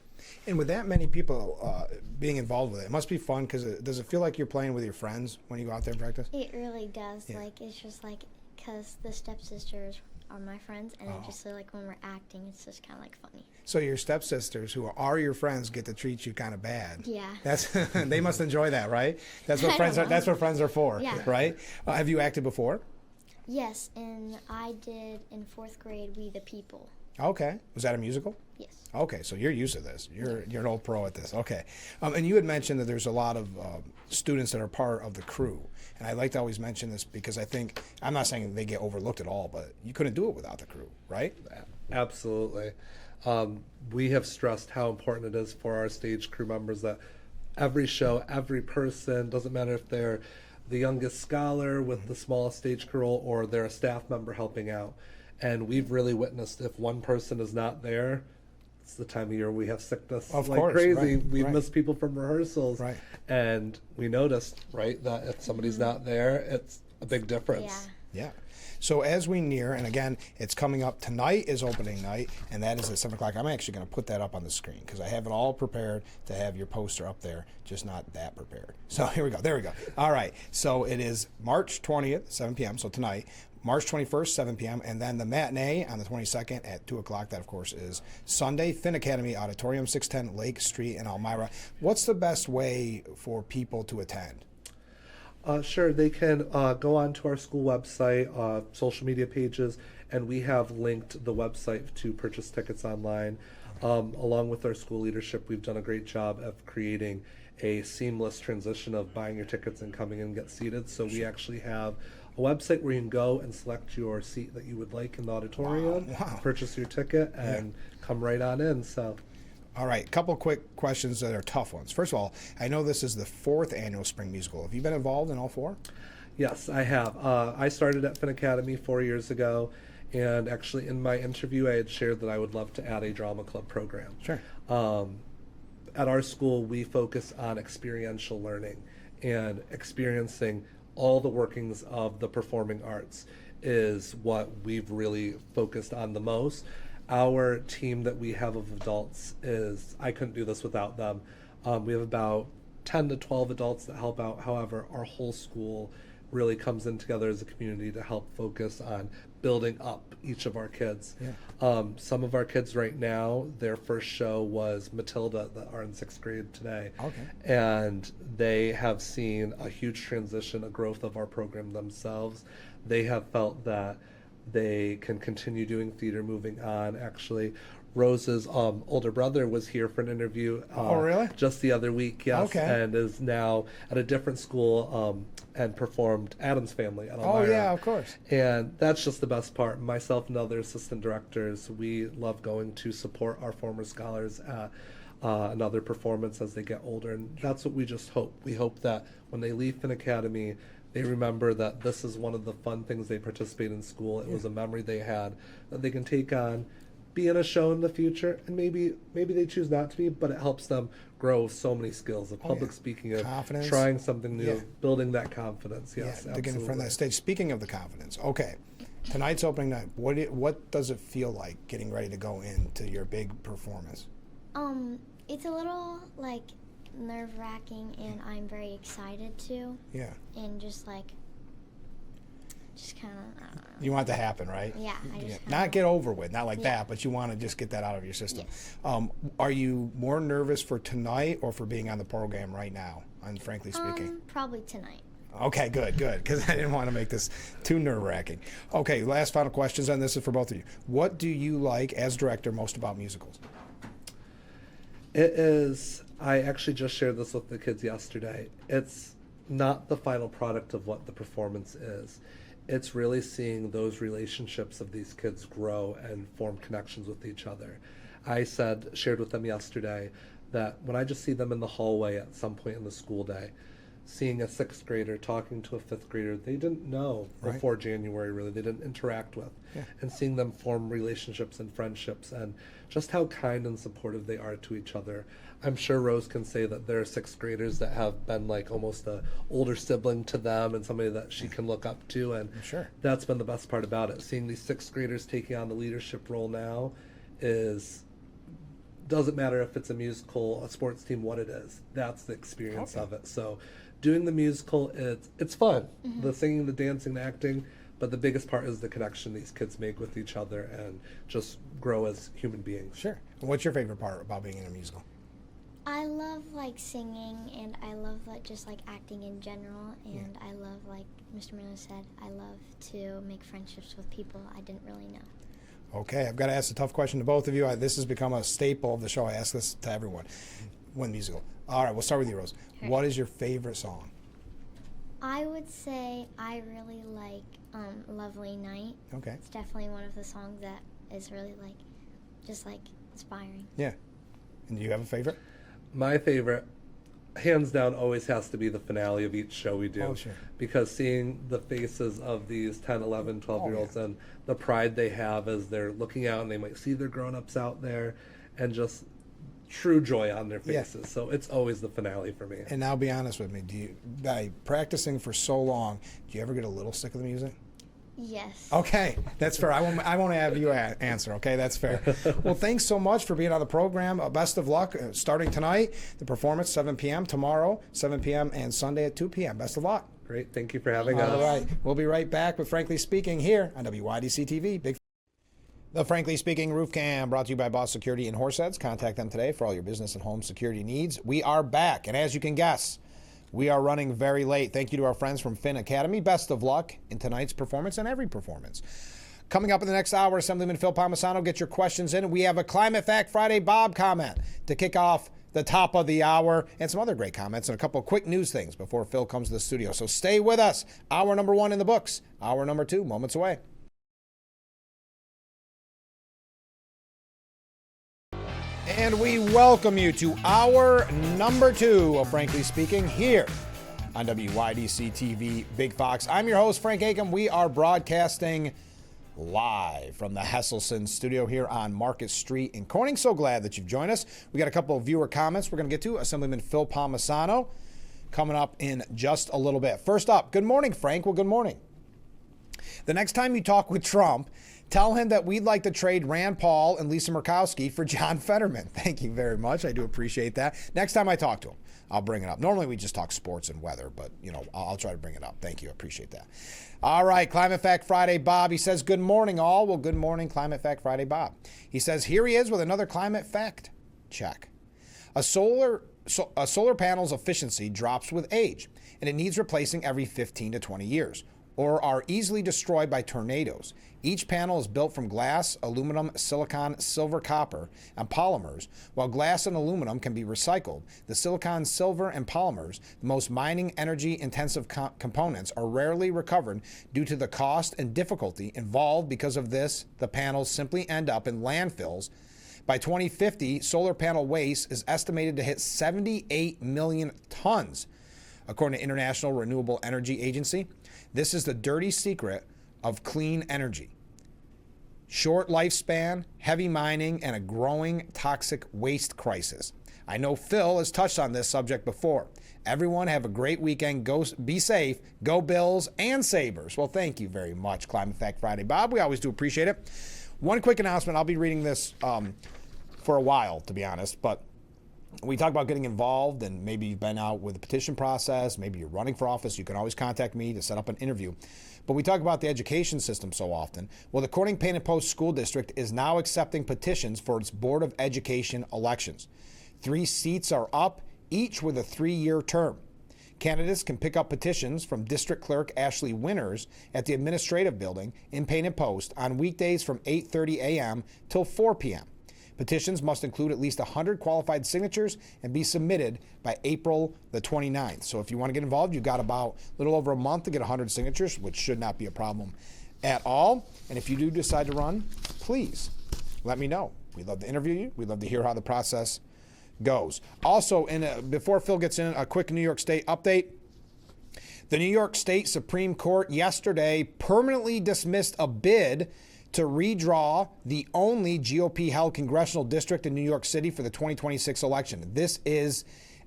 And with that many people being involved with it, it must be fun, because does it feel like you're playing with your friends when you go out there and practice? It really does. Yeah. Like, it's just like, because the stepsisters are my friends, and it just so like when we're acting, it's just kind of like funny. So your stepsisters, who are your friends, get to treat you kind of bad. Yeah. That's they must enjoy that, right? That's what I friends don't are. know. That's what friends are for, Yeah. right? Have you acted before? Yes, and I did in 4th grade, We the People. Okay. Was that a musical? Yes. Okay, so you're used to this. You're an old pro at this. Okay, and you had mentioned that there's a lot of students that are part of the crew, and I like to always mention this because I think, I'm not saying they get overlooked at all, but you couldn't do it without the crew, right? Absolutely. We have stressed how important it is for our stage crew members that every show, every person, doesn't matter if they're the youngest scholar with the smallest stage crew or they're a staff member helping out. And we've really witnessed if one person is not there, it's the time of year we have sickness Of like course, crazy. right, We've right. missed people from rehearsals. Right. And we noticed, right, that if somebody's not there, it's a big difference. Yeah. Yeah. So as we near, and again, it's coming up, tonight is opening night, and that is at 7 o'clock. I'm actually going to put that up on the screen because I have it all prepared to have your poster up there, just not that prepared. So here we go. There we go. All right. So it is March 20th, 7 p.m., so tonight. March 21st, 7 p.m., and then the matinee on the 22nd at 2 o'clock. That, of course, is Sunday, Finn Academy Auditorium, 610 Lake Street in Elmira. What's the best way for people to attend? Sure, they can go onto our school website, social media pages, and we have linked the website to purchase tickets online. Along with our school leadership, we've done a great job of creating a seamless transition of buying your tickets and coming in and get seated. So we actually have a website where you can go and select your seat that you would like in the auditorium, purchase your ticket, and come right on in. So, all right, a couple quick questions that are tough ones. First of all, I know this is the 4th annual spring musical. Have you been involved in all 4? Yes, I have. I started at Finn Academy 4 years ago, and actually in my interview I had shared that I would love to add a drama club program. Sure. At our school, we focus on experiential learning, and experiencing all the workings of the performing arts is what we've really focused on the most. Our team that we have of adults is, I couldn't do this without them. We have about 10 to 12 adults that help out. However, our whole school really comes in together as a community to help focus on building up each of our kids. Yeah. Some of our kids right now, their first show was Matilda, that are in 6th grade today. Okay. And they have seen a huge transition, a growth of our program themselves. They have felt that they can continue doing theater moving on. Actually, Rose's older brother was here for an interview really? just the other week, yes, Okay. and is now at a different school and performed Addams Family at Elmira. Oh, yeah, of course. And that's just the best part. Myself and other assistant directors, we love going to support our former scholars at another performance as they get older, and that's what we just hope. We hope that when they leave Finn Academy, they remember that this is one of the fun things they participate in school. It was a memory they had that they can take on, be in a show in the future, and maybe they choose not to be, but it helps them grow so many skills of public speaking, of confidence, trying something new, building that confidence. Yes, to get in front of that stage. Speaking of the confidence, okay, tonight's opening night. What does it feel like getting ready to go into your big performance? It's a little like nerve-wracking, and I'm very excited too. Yeah. And just kind of, I don't know. You want it to happen, right? Yeah, I just not get over with, not like that, but you want to just get that out of your system. Yes. Are you more nervous for tonight or for being on the program right now, frankly speaking? Probably tonight. Okay, good, because I didn't want to make this too nerve-wracking. Okay, last final questions, and this is for both of you. What do you like, as director, most about musicals? It is, I actually just shared this with the kids yesterday. It's not the final product of what the performance is. It's really seeing those relationships of these kids grow and form connections with each other. I shared with them yesterday that when I just see them in the hallway at some point in the school day, seeing a 6th grader talking to a 5th grader they didn't know before January, really, they didn't interact with, and seeing them form relationships and friendships, and just how kind and supportive they are to each other. I'm sure Rose can say that there are 6th graders that have been like almost a older sibling to them and somebody that she can look up to, and that's been the best part about it. Seeing these 6th graders taking on the leadership role now doesn't matter if it's a musical, a sports team, what it is. That's the experience of it. So doing the musical, it's fun. Mm-hmm. The singing, the dancing, the acting, but the biggest part is the connection these kids make with each other and just grow as human beings. Sure. What's your favorite part about being in a musical? I love singing, and I love just acting in general, and I love, like Mr. Miller said, I love to make friendships with people I didn't really know. Okay, I've got to ask a tough question to both of you. This has become a staple of the show. I ask this to everyone. One musical. All right, we'll start with you, Rose. Sure. What is your favorite song? I would say I really like Lovely Night. Okay. It's definitely one of the songs that is really just inspiring. Yeah. And do you have a favorite? My favorite, hands down, always has to be the finale of each show we do. Oh, sure. Because seeing the faces of these 10, 11, 12-year-olds and the pride they have as they're looking out and they might see their grown-ups out there, and just true joy on their faces. Yeah. So it's always the finale for me. And now be honest with me. By practicing for so long, do you ever get a little sick of the music? Yes. Okay, that's fair. I won't have you answer. Okay, that's fair. Well, thanks so much for being on the program. Best of luck starting tonight. The performance 7 p.m. tomorrow, 7 p.m. and Sunday at 2 p.m. Best of luck. Great. Thank you for having us. All right, we'll be right back with Frankly Speaking here on WYDC TV. The Frankly Speaking Roof Cam brought to you by Boss Security in Horseheads. Contact them today for all your business and home security needs. We are back, and as you can guess, we are running very late. Thank you to our friends from Finn Academy. Best of luck in tonight's performance and every performance. Coming up in the next hour, Assemblyman Phil Palmesano, get your questions in. We have a Climate Fact Friday Bob comment to kick off the top of the hour, and some other great comments and a couple of quick news things before Phil comes to the studio. So stay with us. Hour number 1 in the books. Hour number 2, moments away. And we welcome you to hour number 2 of Frankly Speaking here on WYDC TV Big Fox. I'm your host, Frank Acom. We are broadcasting live from the Hesselson studio here on Market Street in Corning. So glad that you've joined us. We got a couple of viewer comments we're going to get to. Assemblyman Phil Palmesano coming up in just a little bit. First up, good morning, Frank. Well, good morning. The next time you talk with Trump, tell him that we'd like to trade Rand Paul and Lisa Murkowski for John Fetterman. Thank you very much. I do appreciate that. Next time I talk to him, I'll bring it up. Normally we just talk sports and weather, but I'll try to bring it up. Thank you. I appreciate that. All right, Climate Fact Friday Bob. He says, good morning, all. Well, good morning, Climate Fact Friday Bob. He says, here he is with another climate fact check. A solar panel's efficiency drops with age, and it needs replacing every 15 to 20 years, or are easily destroyed by tornadoes. Each panel is built from glass, aluminum, silicon, silver, copper, and polymers. While glass and aluminum can be recycled, the silicon, silver, and polymers, the most mining energy-intensive components, are rarely recovered due to the cost and difficulty involved. Because of this, the panels simply end up in landfills. By 2050, solar panel waste is estimated to hit 78 million tons, according to International Renewable Energy Agency. This is the dirty secret of clean energy. Short lifespan, heavy mining, and a growing toxic waste crisis. I know Phil has touched on this subject before. Everyone have a great weekend. Be safe. Go Bills and Sabres. Well, thank you very much, Climate Fact Friday Bob. We always do appreciate it. One quick announcement. I'll be reading this for a while, to be honest, but we talk about getting involved, and maybe you've been out with the petition process, maybe you're running for office. You can always contact me to set up an interview. But we talk about the education system so often. Well, the Corning Painted Post School District is now accepting petitions for its Board of Education elections. 3 seats are up, each with a 3-year term. Candidates can pick up petitions from District Clerk Ashley Winters at the Administrative Building in Painted Post on weekdays from 8:30 a.m. till 4 p.m. Petitions must include at least 100 qualified signatures and be submitted by April the 29th. So if you want to get involved, you've got about a little over a month to get 100 signatures, which should not be a problem at all. And if you do decide to run, please let me know. We'd love to interview you. We'd love to hear how the process goes. Also, before Phil gets in, a quick New York State update. The New York State Supreme Court yesterday permanently dismissed a bid to redraw the only GOP-held congressional district in New York City for the 2026 election. This is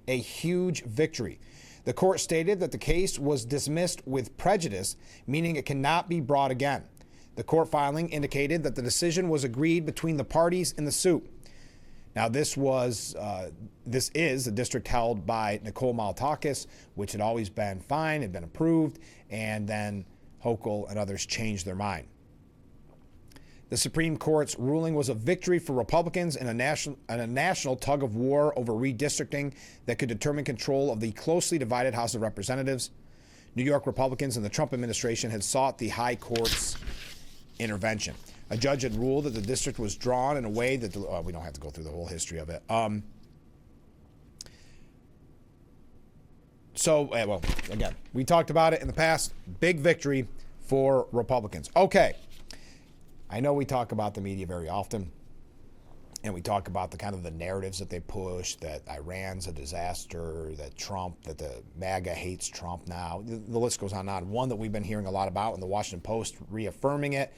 a huge victory. The court stated that the case was dismissed with prejudice, meaning it cannot be brought again. The court filing indicated that the decision was agreed between the parties in the suit. Now, this is the district held by Nicole Maltakis, which had always been fine, had been approved, and then Hochul and others changed their mind. The Supreme Court's ruling was a victory for Republicans in a national tug of war over redistricting that could determine control of the closely divided House of Representatives. New York Republicans and the Trump administration had sought the high court's intervention. A judge had ruled that the district was drawn in a way that we don't have to go through the whole history of it. Again, we talked about it in the past. Big victory for Republicans. Okay. I know we talk about the media very often, and we talk about the kind of the narratives that they push, that Iran's a disaster, that the MAGA hates Trump now. The list goes on and on. One that we've been hearing a lot about in the Washington Post, reaffirming it,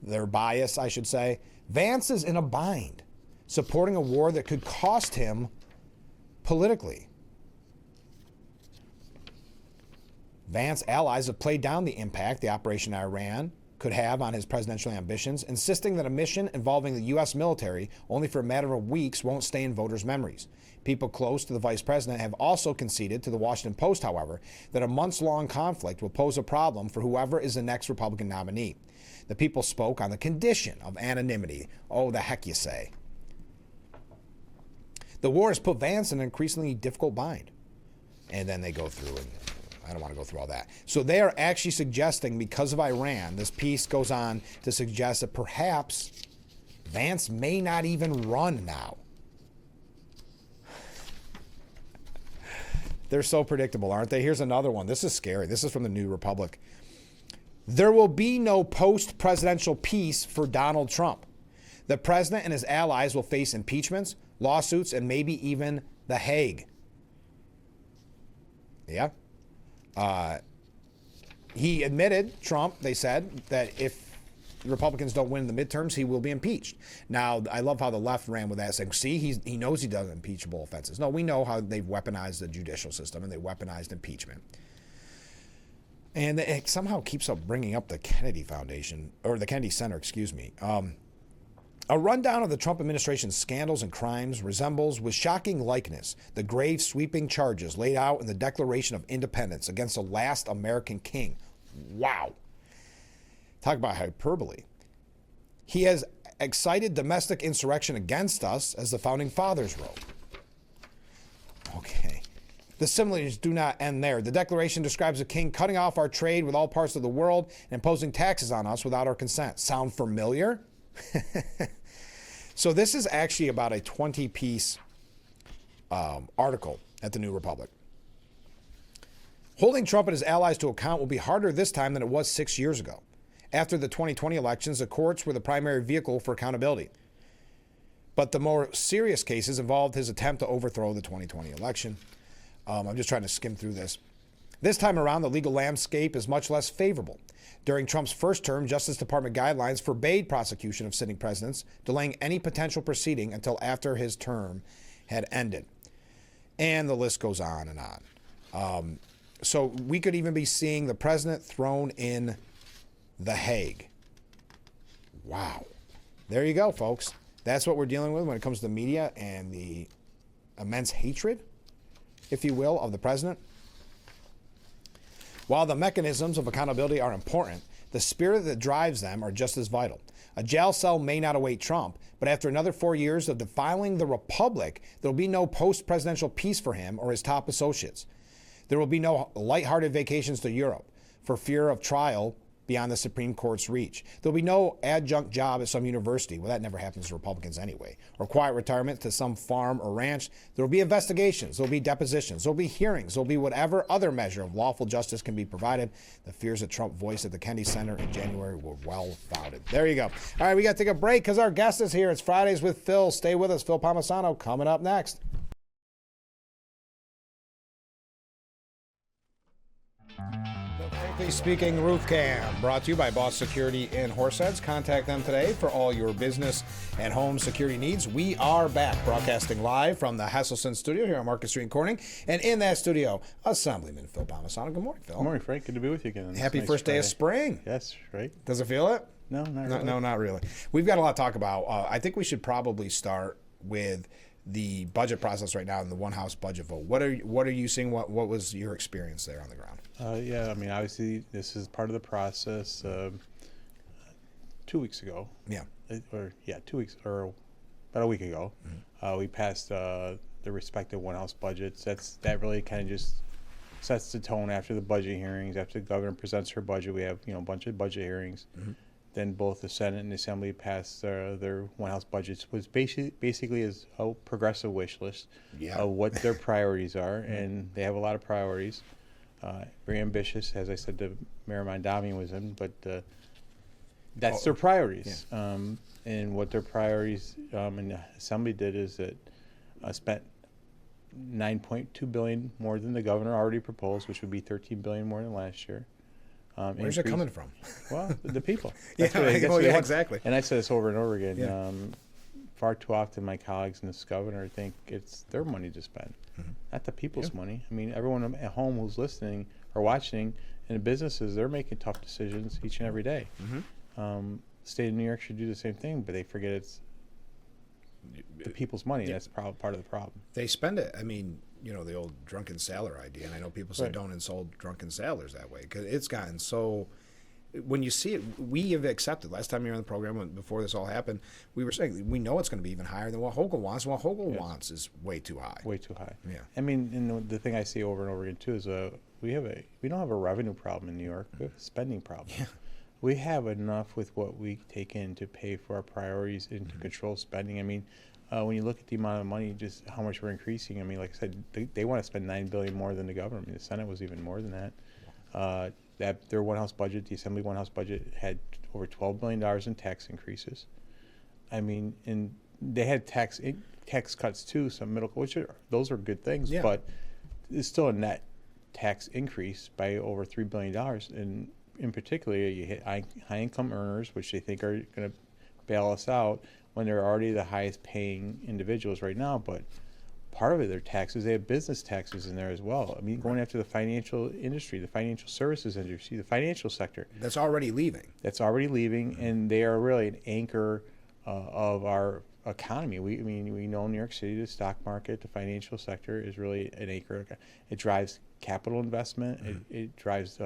their bias, I should say. Vance is in a bind, supporting a war that could cost him politically. Vance allies have played down the impact the Operation Iran could have on his presidential ambitions, insisting that a mission involving the U.S. military only for a matter of weeks won't stay in voters' memories. People close to the vice president have also conceded to the Washington Post, however, that a months-long conflict will pose a problem for whoever is the next Republican nominee. The people spoke on the condition of anonymity. Oh, the heck you say. The war has put Vance in an increasingly difficult bind. And then they go through, and I don't want to go through all that. So they are actually suggesting, because of Iran, this piece goes on to suggest that perhaps Vance may not even run now. They're so predictable, aren't they? Here's another one. This is scary. This is from the New Republic. There will be no post-presidential peace for Donald Trump. The president and his allies will face impeachments, lawsuits, and maybe even The Hague. Yeah. He admitted, Trump, they said, that if the Republicans don't win the midterms, he will be impeached. Now, I love how the left ran with that, saying, see, he knows he does impeachable offenses. No, we know how they've weaponized the judicial system and they weaponized impeachment. And it somehow keeps up bringing up the Kennedy Foundation, or the Kennedy Center, excuse me. A rundown of the Trump administration's scandals and crimes resembles with shocking likeness the grave sweeping charges laid out in the Declaration of Independence against the last American king. Wow. Talk about hyperbole. He has excited domestic insurrection against us, as the Founding Fathers wrote. Okay. The similarities do not end there. The Declaration describes the king cutting off our trade with all parts of the world and imposing taxes on us without our consent. Sound familiar? So this is actually about a 20-piece article at the New Republic. Holding Trump and his allies to account will be harder this time than it was 6 years ago. After the 2020 elections, the courts were the primary vehicle for accountability. But the more serious cases involved his attempt to overthrow the 2020 election. I'm just trying to skim through this. This time around, the legal landscape is much less favorable. During Trump's first term, Justice Department guidelines forbade prosecution of sitting presidents, delaying any potential proceeding until after his term had ended. And the list goes on and on. So we could even be seeing the president thrown in The Hague. Wow. There you go, folks. That's what we're dealing with when it comes to the media and the immense hatred, if you will, of the president. While the mechanisms of accountability are important, the spirit that drives them are just as vital. A jail cell may not await Trump, but after another 4 years of defiling the republic, there will be no post-presidential peace for him or his top associates. There will be no lighthearted vacations to Europe for fear of trial beyond the Supreme Court's reach. There'll be no adjunct job at some university. Well, that never happens to Republicans anyway. Or quiet retirement to some farm or ranch. There'll be investigations. There'll be depositions. There'll be hearings. There'll be whatever other measure of lawful justice can be provided. The fears that Trump voiced at the Kennedy Center in January were well-founded. There you go. All right, we got to take a break because our guest is here. It's Fridays with Phil. Stay with us. Phil Palmesano coming up next. Frankly Speaking Roof Cam, brought to you by Boss Security in Horseheads. Contact them today for all your business and home security needs. We are back, broadcasting live from the Hesselson studio here on Market Street in Corning. And in that studio, Assemblyman Phil Palmesano. Good morning, Phil. Good morning, Frank. Good to be with you again. Happy nice first Friday. Day of spring. Yes, right. Does it feel it? No, not really. No, not really. We've got a lot to talk about. I think we should probably start with the budget process right now in the one house budget vote. What are you seeing? What was your experience there on the ground? Yeah, I mean, obviously, this is part of the process. 2 weeks ago. Yeah. 2 weeks, or about a week ago, we passed the respective one house budgets. That really kind of just sets the tone after the budget hearings. After the governor presents her budget, we have a bunch of budget hearings. Then both the Senate and the Assembly passed their one house budgets, was basically as a progressive wish list of what their priorities are, and they have a lot of priorities. Very ambitious, as I said, the Mayor Mondami was in, but that's their priorities. Yeah. And what their priorities in the Assembly did is that spent $9.2 billion more than the governor already proposed, which would be $13 billion more than last year. Where's it coming from? Well, the people. Exactly. And I said this over and over again. Yeah. Far too often, my colleagues in this governor think it's their money to spend, not the people's money. I mean, everyone at home who's listening or watching, and the businesses, they're making tough decisions each and every day. State of New York should do the same thing, but they forget it's the people's money. That's part of the problem. They spend it. I mean, the old drunken sailor idea, and I know people say don't insult drunken sailors that way, because it's gotten so. When you see it, we have accepted. Last time you were on the program, before this all happened, we were saying we know it's going to be even higher than what Hochul wants. What Hochul wants is way too high. Way too high. Yeah. I mean, and the thing I see over and over again too is we don't have a revenue problem in New York. We have a spending problem. Yeah. We have enough with what we take in to pay for our priorities and to control spending. I mean, when you look at the amount of money, just how much we're increasing. I mean, like I said, they want to spend $9 billion more than the government. I mean, the Senate was even more than that. That their one-house budget, the Assembly one-house budget, had over $12 billion in tax increases. I mean, and they had tax cuts too, some those are good things, but it's still a net tax increase by over $3 billion. And in particular, you hit high-income earners, which they think are going to bail us out when they're already the highest-paying individuals right now, but part of it, their taxes, they have business taxes in there as well. I mean, going after the financial industry, the financial services industry, the financial sector. That's already leaving. And they are really an anchor of our economy. We know in New York City, the stock market, the financial sector is really an anchor. It drives capital investment. It drives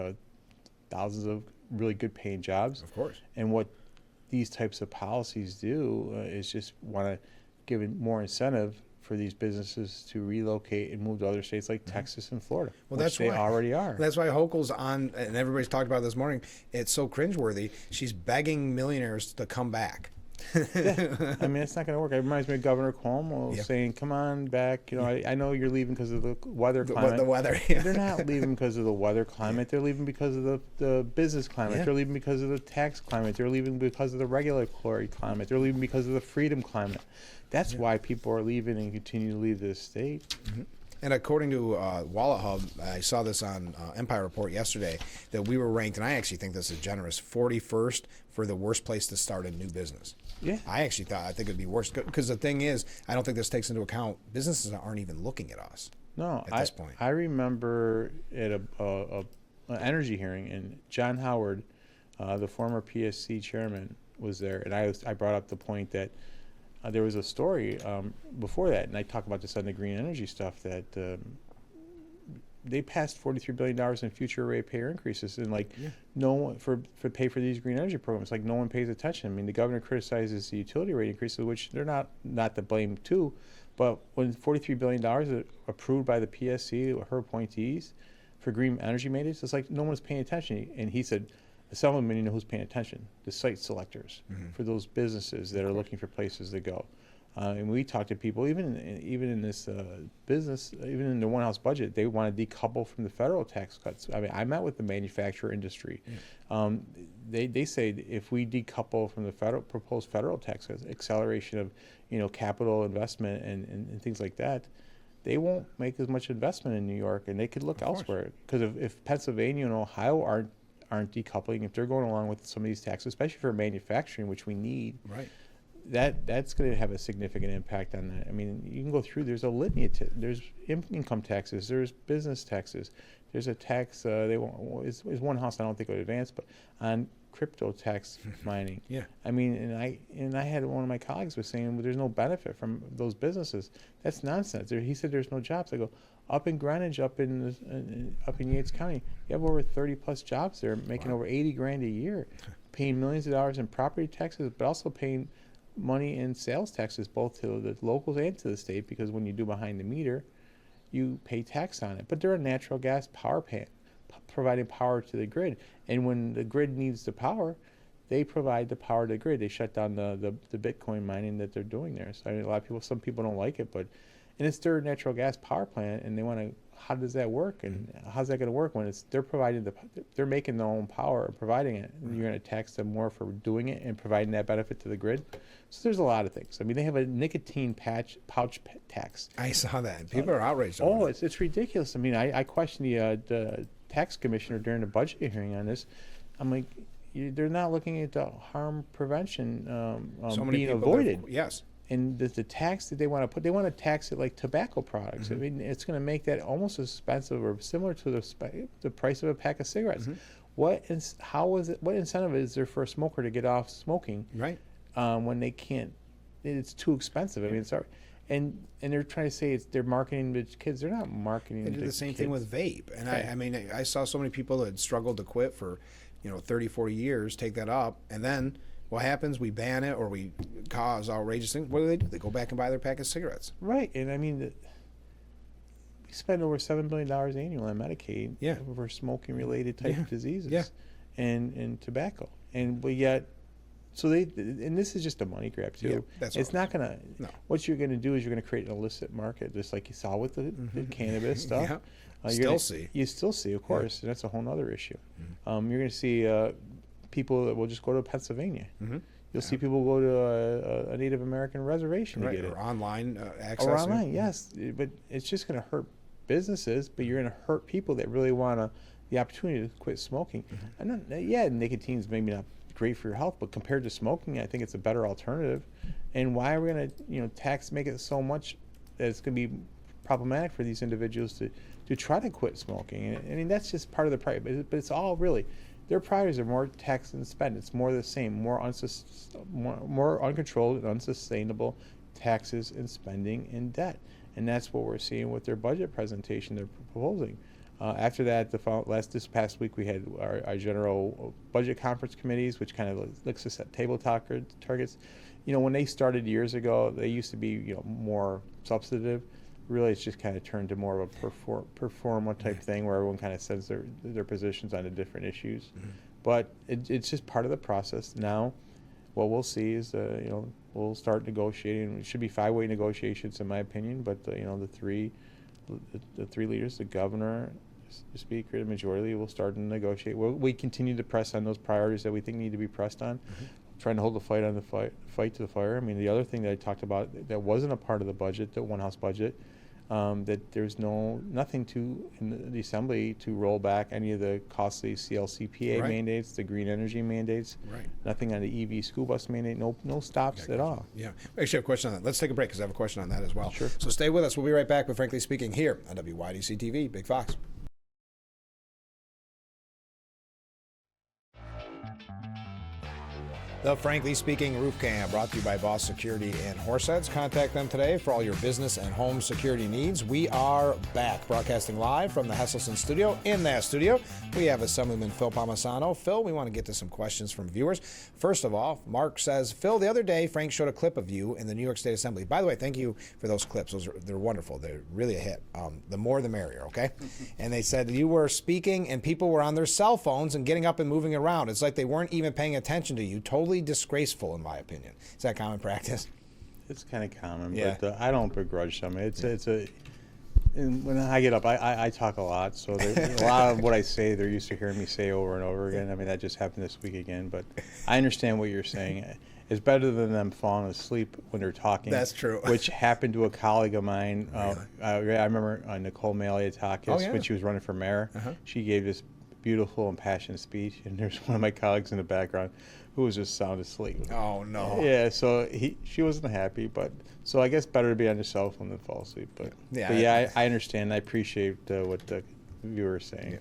thousands of really good paying jobs. Of course. And what these types of policies do is just want to give it more incentive for these businesses to relocate and move to other states like Texas and Florida. Well, which they already are. That's why Hochul's on, and everybody's talked about it this morning. It's so cringeworthy. She's begging millionaires to come back. I mean, it's not going to work. It reminds me of Governor Cuomo saying, "Come on back. I know you're leaving because of the weather climate. The weather. They're not leaving because of the weather climate. They're leaving because of the business climate. They're leaving because of the tax climate. They're leaving because of the regulatory climate. They're leaving because of the freedom climate. That's why people are leaving and continue to leave this state." And according to Wallet Hub, I saw this on Empire Report yesterday, that we were ranked, and I actually think this is generous, 41st for the worst place to start a new business. Yeah. I think it'd be worse, because the thing is, I don't think this takes into account businesses aren't even looking at us. No, at this point. I remember at an energy hearing, and John Howard, the former PSC chairman, was there, and I brought up the point that there was a story before that, and I talk about this on the green energy stuff, that they passed $43 billion in future ratepayer increases, and no one for pay for these green energy programs. Like, no one pays attention. I mean, the governor criticizes the utility rate increases, which they're not to blame too, but when $43 billion is approved by the PSC or her appointees for green energy mandates, it's like no one's paying attention. And he said, Assemblyman, you know who's paying attention? The site selectors for those businesses that are looking for places to go. And we talk to people, even in this business, even in the one-house budget, they want to decouple from the federal tax cuts. I mean, I met with the manufacturer industry. They say if we decouple from the proposed federal tax cuts, acceleration of capital investment and things like that, they won't make as much investment in New York, and they could look elsewhere. Because if Pennsylvania and Ohio aren't decoupling, if they're going along with some of these taxes, especially for manufacturing, which we need, right, that's going to have a significant impact on that. I mean, you can go through. There's a litany of there's income taxes. There's business taxes. There's a tax. It's one house. I don't think it would advance, but on crypto tax mining. Yeah. I mean, and I had one of my colleagues was saying, well, there's no benefit from those businesses. That's nonsense. He said there's no jobs. I go, up in Greenwich, up in Yates County, you have over 30+ jobs there, making over $80,000 a year, paying millions of dollars in property taxes, but also paying money in sales taxes, both to the locals and to the state, because when you do behind the meter, you pay tax on it. But they're a natural gas power plant, providing power to the grid. And when the grid needs the power, they provide the power to the grid. They shut down the Bitcoin mining that they're doing there. So I mean, some people don't like it, and it's their natural gas power plant, and they want to. How does that work? And how's that going to work when they're making their own power and providing it? And you're going to tax them more for doing it and providing that benefit to the grid. So there's a lot of things. I mean, they have a nicotine pouch tax. I saw that. People are outraged. It's ridiculous. I mean, I questioned the tax commissioner during the budget hearing on this. I'm like, they're not looking at the harm prevention being avoided. Yes. And the tax that they want to tax it like tobacco products. I mean, it's going to make that almost as expensive or similar to the price of a pack of cigarettes. What incentive is there for a smoker to get off smoking? Right. When they can't, it's too expensive. I mean, it's and they're trying to say they're marketing to kids. They're not marketing. They do the same thing with vape. And Okay. I mean, I saw so many people that had struggled to quit for, 30, 40 years, take that up, and then what happens? We ban it or we cause outrageous things. What do? They go back and buy their pack of cigarettes. Right, and I mean, we spend over $7 billion annually on Medicaid for smoking-related type diseases, and tobacco, but yet, so and this is just a money grab too. Yeah, that's it's all. not gonna. No. What you're gonna do is you're gonna create an illicit market, just like you saw with the cannabis stuff. Yeah. You still see, of course, and that's a whole other issue. You're gonna see people that will just go to Pennsylvania. You'll see people go to a Native American reservation to get it. Or online access. Or online, yes. But it's just going to hurt businesses, but you're going to hurt people that really want the opportunity to quit smoking. And nicotine's maybe not great for your health, but compared to smoking, I think it's a better alternative. And why are we going to make it so much that it's going to be problematic for these individuals to try to quit smoking? I mean, that's just part of the priority, but it's all really. Their priorities are more tax and spend. It's more the same, more uncontrolled and unsustainable taxes and spending and debt. And that's what we're seeing with their budget presentation they're proposing. After that, this past week, we had our general budget conference committees, which kind of looks to set table targets. When they started years ago, they used to be more substantive. Really, it's just kind of turned to more of a performa type thing where everyone kind of says their positions on the different issues. But it's just part of the process. Now, what we'll see is, we'll start negotiating. It should be 5-way negotiations, in my opinion. But the three leaders, the governor, the speaker, the majority, will start to negotiate. We continue to press on those priorities that we think need to be pressed on. Trying to hold the fight to the fire. I mean, the other thing that I talked about that wasn't a part of the budget, the one house budget, that there's nothing in the assembly to roll back any of the costly CLCPA mandates, the green energy mandates. Nothing on the EV school bus mandate. No stops at all. Yeah, we actually have a question on that. Let's take a break because I have a question on that as well. Sure. So stay with us. We'll be right back with Frankly Speaking here on WYDC TV, Big Fox. The Frankly Speaking Roof Cam, brought to you by Boss Security and Horseheads. Contact them today for all your business and home security needs. We are back, broadcasting live from the Hesselson studio. In that studio, we have Assemblyman Phil Palmesano. Phil, we want to get to some questions from viewers. First of all, Mark says, Phil, the other day, Frank showed a clip of you in the New York State Assembly. By the way, thank you for those clips. They're wonderful. They're really a hit. The more, the merrier, okay? And they said you were speaking and people were on their cell phones and getting up and moving around. It's like they weren't even paying attention to you. Totally disgraceful, in my opinion. Is that common practice? It's kind of common, Yeah. but I don't begrudge them. And when I get up, I talk a lot, so a lot of what I say, they're used to hearing me say over and over again. I mean, that just happened this week again, but I understand what you're saying. It's better than them falling asleep when they're talking. That's true. Which happened to a colleague of mine. Really? I remember Nicole Maliatakis, when she was running for mayor. She gave this beautiful and passionate speech, and there's one of my colleagues in the background who was just sound asleep. Oh, no. Yeah, so she wasn't happy, but so I guess better to be on your cell phone than fall asleep. But I understand. I appreciate what the viewer is saying.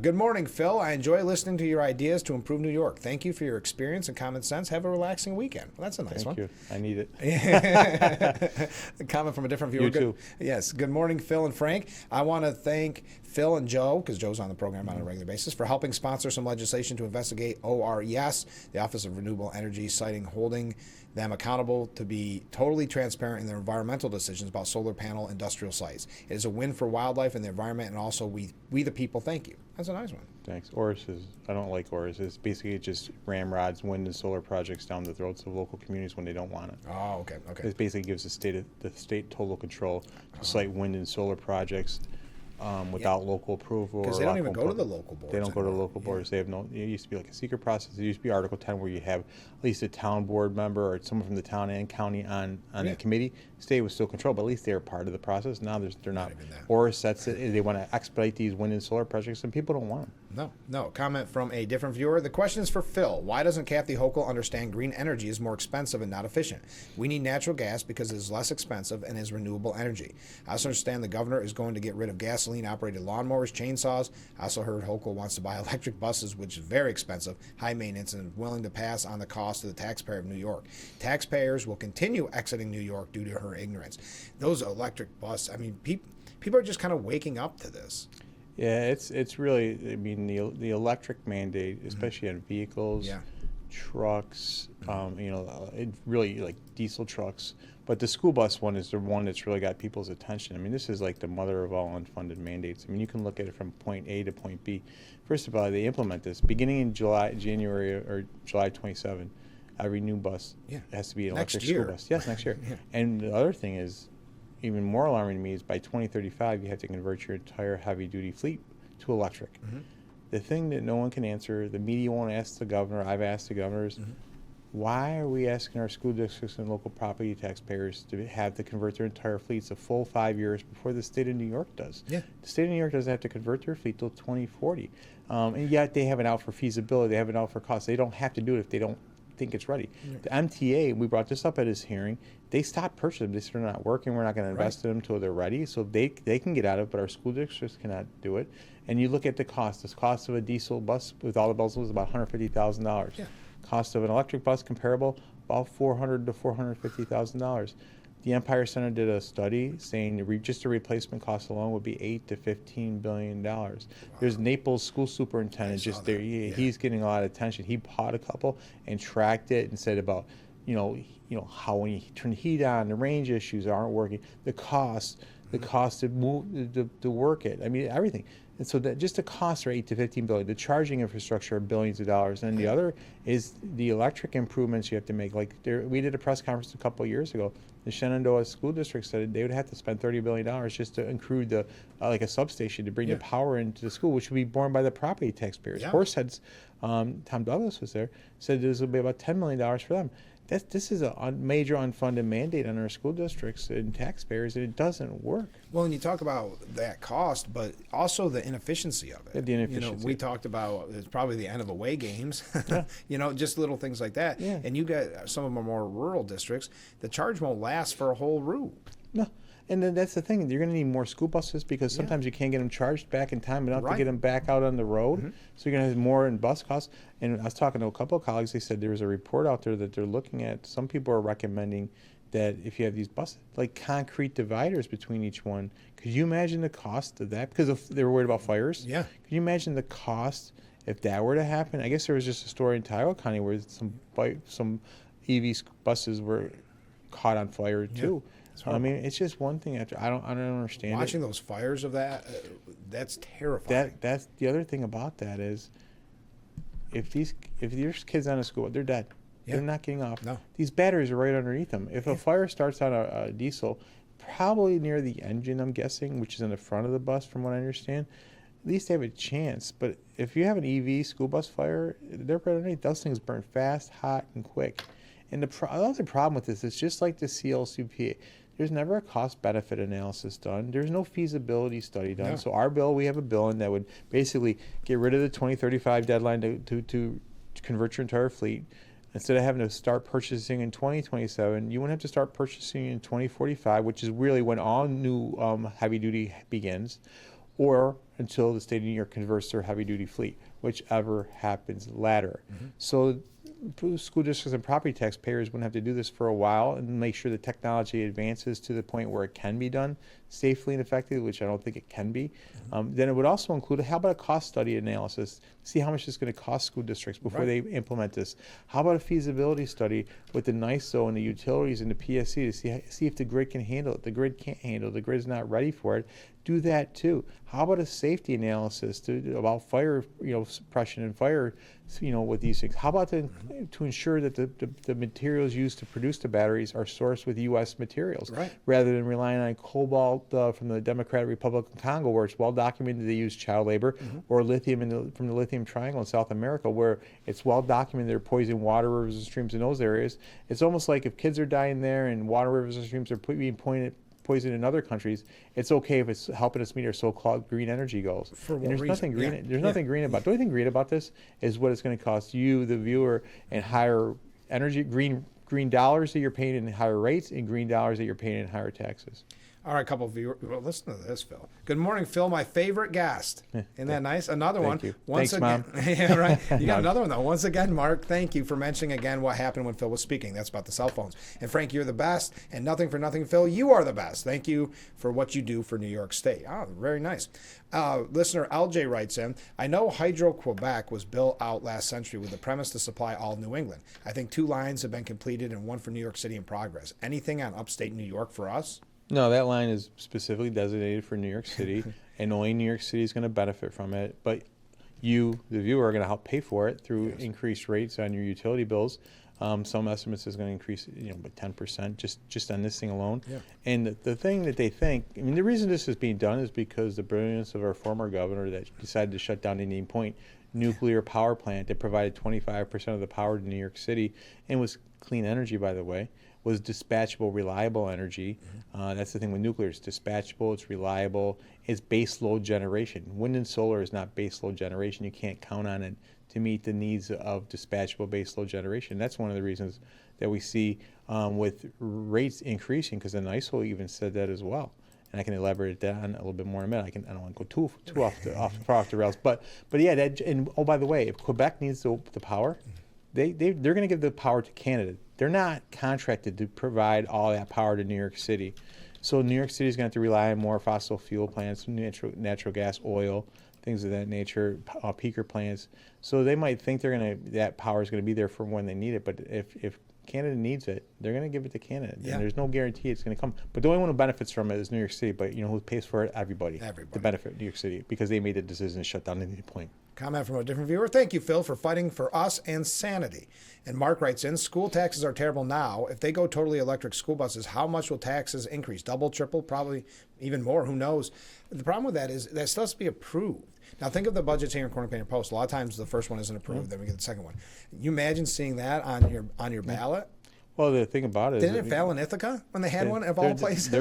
Good morning, Phil. I enjoy listening to your ideas to improve New York. Thank you for your experience and common sense. Have a relaxing weekend. Well, that's a nice one. Thank you. I need it. A comment from a different viewer. You too. Yes. Good morning, Phil and Frank. I want to thank Phil and Joe, because Joe's on the program on a regular basis, for helping sponsor some legislation to investigate ORES, the Office of Renewable Energy, citing holding them accountable to be totally transparent in their environmental decisions about solar panel industrial sites. It is a win for wildlife and the environment, and also we the people thank you. That's a nice one. Thanks. ORES I don't like ORES. It's basically just ramrods wind and solar projects down the throats of local communities when they don't want it. Oh, okay. It basically gives the state total control to site wind and solar projects without local approval. Because they don't even go to the local boards. They don't go to the local boards. They have no. It used to be like a secret process. It used to be Article 10, where you have at least a town board member or someone from the town and county on the committee. State was still controlled, but at least they were part of the process. Now they're not. even that. Or sets it. They want to expedite these wind and solar projects, and people don't want them. No. Comment from a different viewer. The question is for Phil. Why doesn't Kathy Hochul understand green energy is more expensive and not efficient? We need natural gas because it is less expensive and is renewable energy. I also understand the governor is going to get rid of gasoline-operated lawnmowers, chainsaws. I also heard Hochul wants to buy electric buses, which is very expensive, high maintenance, and willing to pass on the cost to the taxpayer of New York. Taxpayers will continue exiting New York due to her ignorance. Those electric buses, I mean, people are just kind of waking up to this. Yeah, it's really, I mean, the electric mandate, especially on vehicles, trucks, it really like diesel trucks. But the school bus one is the one that's really got people's attention. I mean, this is like the mother of all unfunded mandates. I mean, you can look at it from point A to point B. First of all, they implement this beginning in January or July 27. Every new bus has to be an electric school bus. Yes, next year. And the other thing is, even more alarming to me, is by 2035 you have to convert your entire heavy-duty fleet to electric. The thing that no one can answer, the media won't ask the governor, I've asked the governors, why are we asking our school districts and local property taxpayers to have to convert their entire fleets a full 5 years before the state of New York does? The state of New York doesn't have to convert their fleet till 2040. And yet they have it out for feasibility, they have it out for cost. They don't have to do it if they don't think it's ready. The MTA, we brought this up at his hearing, they stopped purchasing them. They said they're not working, we're not going to invest in them until they're ready. So they can get out of it, but our school districts cannot do it. And you look at the cost of a diesel bus with all the bells was about $150,000. Cost of an electric bus comparable, about $400,000 to $450,000. The Empire Center did a study saying just a replacement cost alone would be $8 to $15 billion. There's Naples school superintendent just there. He's getting a lot of attention. He bought a couple and tracked it and said about, how when you turn the heat on, the range issues aren't working, the cost to move to work it. I mean, everything. And so that just the costs are $8 to $15 billion. The charging infrastructure are billions of dollars. And the other is the electric improvements you have to make. Like we did a press conference a couple of years ago. The Shenandoah School District said they would have to spend $30 billion just to include the like a substation to bring the power into the school, which would be borne by the property taxpayers. Horseheads, Tom Douglas was there, said this would be about $10 million for them. This is a major unfunded mandate on our school districts and taxpayers, and it doesn't work. Well, and you talk about that cost, but also the inefficiency of it. The inefficiency. We talked about it's probably the end of away games, just little things like that. And you got some of our more rural districts, the charge won't last for a whole route. No. And then that's the thing. You're going to need more school buses because sometimes you can't get them charged back in time enough to get them back out on the road. So you're going to have more in bus costs. And I was talking to a couple of colleagues. They said there was a report out there that they're looking at. Some people are recommending that if you have these buses, like concrete dividers between each one, could you imagine the cost of that? Because they were worried about fires. Could you imagine the cost if that were to happen? I guess there was just a story in Tioga County where some EV buses were caught on fire too. I mean, it's just one thing after. I don't understand. Watching those fires of that, that's terrifying. That's the other thing about that is, if there's kids on a school, they're dead. They're not getting off. No. These batteries are right underneath them. If a fire starts on a diesel, probably near the engine, I'm guessing, which is in the front of the bus, from what I understand, at least they have a chance. But if you have an EV school bus fire, they're right underneath. Those things burn fast, hot, and quick. And the other problem with this is just like the CLCPA. There's never a cost-benefit analysis done. There's no feasibility study done. So our bill, we have a bill in that would basically get rid of the 2035 deadline to convert your entire fleet. Instead of having to start purchasing in 2027, you wouldn't have to start purchasing in 2045, which is really when all new heavy-duty begins, or until the state of New York converts their heavy-duty fleet, whichever happens latter. So school districts and property taxpayers wouldn't have to do this for a while and make sure the technology advances to the point where it can be done safely and effectively, which I don't think it can be. Then it would also include, how about a cost study analysis, see how much it's going to cost school districts before they implement this. How about a feasibility study with the NISO and the utilities and the PSC to see if the grid can handle it. The grid can't handle it. The grid's not ready for it. Do that too. How about a safety analysis about fire, suppression and fire, with these things? How about to ensure that the materials used to produce the batteries are sourced with U.S. materials, rather than relying on cobalt from the Democratic Republic of Congo, where it's well documented they use child labor, or lithium from the Lithium Triangle in South America, where it's well documented they're poisoning water, rivers, and streams in those areas. It's almost like if kids are dying there and water, rivers, and streams are being poison in other countries, it's okay if it's helping us meet our so-called green energy goals. For what and there's reason? nothing green. Yeah. There's nothing green about. The only thing green about this is what it's going to cost you, the viewer, and higher energy green dollars that you're paying in higher rates, and green dollars that you're paying in higher taxes. All right, couple of viewers. Well, listen to this, Phil. Good morning, Phil, my favorite guest. Isn't that nice? Another one. you. Once Thanks, again, Mom. Yeah, right. You got another one, though. Once again, Mark, thank you for mentioning again what happened when Phil was speaking. That's about the cell phones. And Frank, you're the best. And nothing for nothing, Phil, you are the best. Thank you for what you do for New York State. Oh, very nice. Listener LJ writes in, I know Hydro-Quebec was built out last century with the premise to supply all New England. I think 2 lines have been completed and 1 for New York City in progress. Anything on upstate New York for us? No, that line is specifically designated for New York City, and only New York City is going to benefit from it. But you, the viewer, are going to help pay for it through increased rates on your utility bills. Some estimates is going to increase, by 10% just on this thing alone. Yeah. And the thing that they think, the reason this is being done is because the brilliance of our former governor that decided to shut down Indian Point nuclear power plant that provided 25% of the power to New York City and was clean energy, by the way. Was dispatchable, reliable energy. That's the thing with nuclear. It's dispatchable, it's reliable, it's base load generation. Wind and solar is not base load generation. You can't count on it to meet the needs of dispatchable base load generation. That's one of the reasons that we see with rates increasing, because the NISO even said that as well. And I can elaborate that on a little bit more in a minute. I don't want to go too off the rails. But yeah, and oh, by the way, if Quebec needs the power, they're going to give the power to Canada. They're not contracted to provide all that power to New York City. So New York City is going to have to rely on more fossil fuel plants, natural gas, oil, things of that nature, peaker plants. So they might think that power is going to be there for when they need it. But if Canada needs it, they're going to give it to Canada. Yeah. And there's no guarantee it's going to come. But the only one who benefits from it is New York City. But who pays for it? Everybody. To benefit New York City, because they made the decision to shut down Indian Point. Comment from a different viewer. Thank you, Phil, for fighting for us and sanity. And Mark writes in, school taxes are terrible now. If they go totally electric school buses, how much will taxes increase? Double, triple, probably even more. Who knows? The problem with that is that still has to be approved. Now, think of the budgets here in Corner Painter Post. A lot of times the first one isn't approved, then we get the second one. You imagine seeing that on your ballot? Well, the thing about it Didn't it fail in Ithaca when they had one of all places?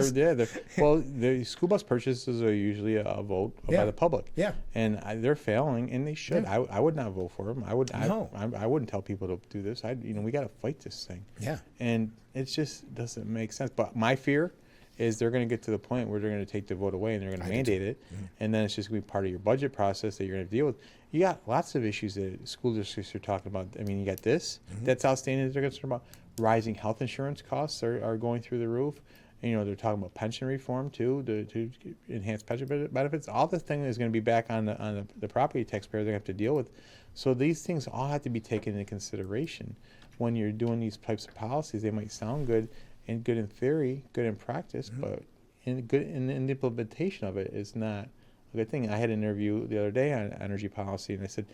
Well, the school bus purchases are usually a vote by the public. Yeah. And they're failing, and they should. Yeah. I would not vote for them. I wouldn't tell people to do this. We got to fight this thing. Yeah. And it just doesn't make sense. But my fear is they're going to get to the point where they're going to take the vote away and they're going to mandate it, and then it's just going to be part of your budget process that you're going to deal with. You got lots of issues that school districts are talking about. You got this that's outstanding that they're concerned about. Rising health insurance costs are going through the roof. And, they're talking about pension reform too, to enhance pension benefits. All this thing is going to be back on the property taxpayer. They're going to have to deal with. So these things all have to be taken into consideration when you're doing these types of policies. They might sound good and good in theory, good in practice, but in the implementation of it is not a good thing. I had an interview the other day on energy policy, and I said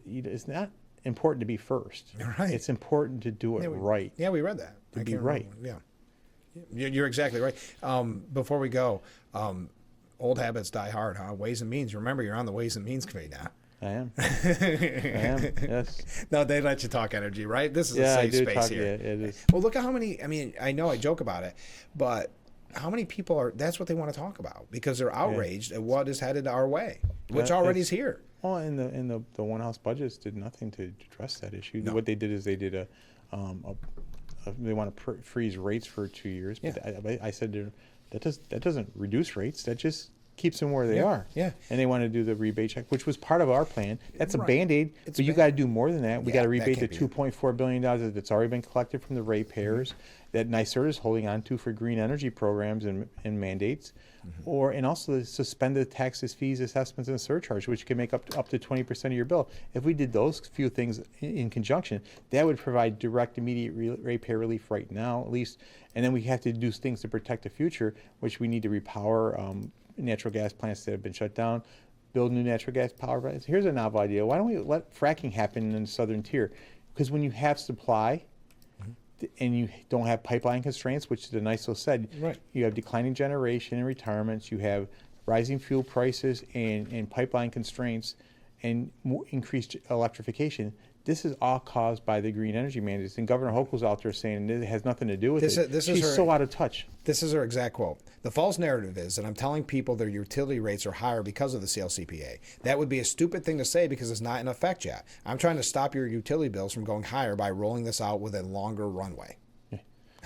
it's not important to be first. Right. It's important to do it right. Yeah, we read that. To be right. Yeah. You're exactly right. Before we go, old habits die hard, huh? Ways and Means. Remember, you're on the Ways and Means committee now. I am. Yes. No, they let you talk energy, right? This is a safe space here. Yeah, it is. Well, look at how many, I know I joke about it, but how many people that's what they want to talk about, because they're outraged at what is headed our way, which already is here. Well, and the one house budgets did nothing to address that issue. No. What they did is they did they want to freeze rates for 2 years. But I said that doesn't reduce rates. That just keeps them where they are. Yeah. And they want to do the rebate check, which was part of our plan. That's a Band-Aid, but you got to do more than that. We got to rebate the $2.4 billion that's already been collected from the ratepayers that NYSERDA is holding on to for green energy programs and mandates, and also suspend the taxes, fees, assessments, and surcharge, which can make up to 20% of your bill. If we did those few things in conjunction, that would provide direct, immediate ratepayer relief right now, at least. And then we have to do things to protect the future, which we need to repower natural gas plants that have been shut down, build new natural gas power plants. Here's a novel idea. Why don't we let fracking happen in the southern tier? Because when you have supply and you don't have pipeline constraints, which the NISO said, you have declining generation and retirements, you have rising fuel prices and pipeline constraints and increased electrification, This is all caused by the green energy mandates. And Governor Hochul's out there saying it has nothing to do with it. She's so out of touch. This is her exact quote. The false narrative is that I'm telling people their utility rates are higher because of the CLCPA. That would be a stupid thing to say because it's not in effect yet. I'm trying to stop your utility bills from going higher by rolling this out with a longer runway.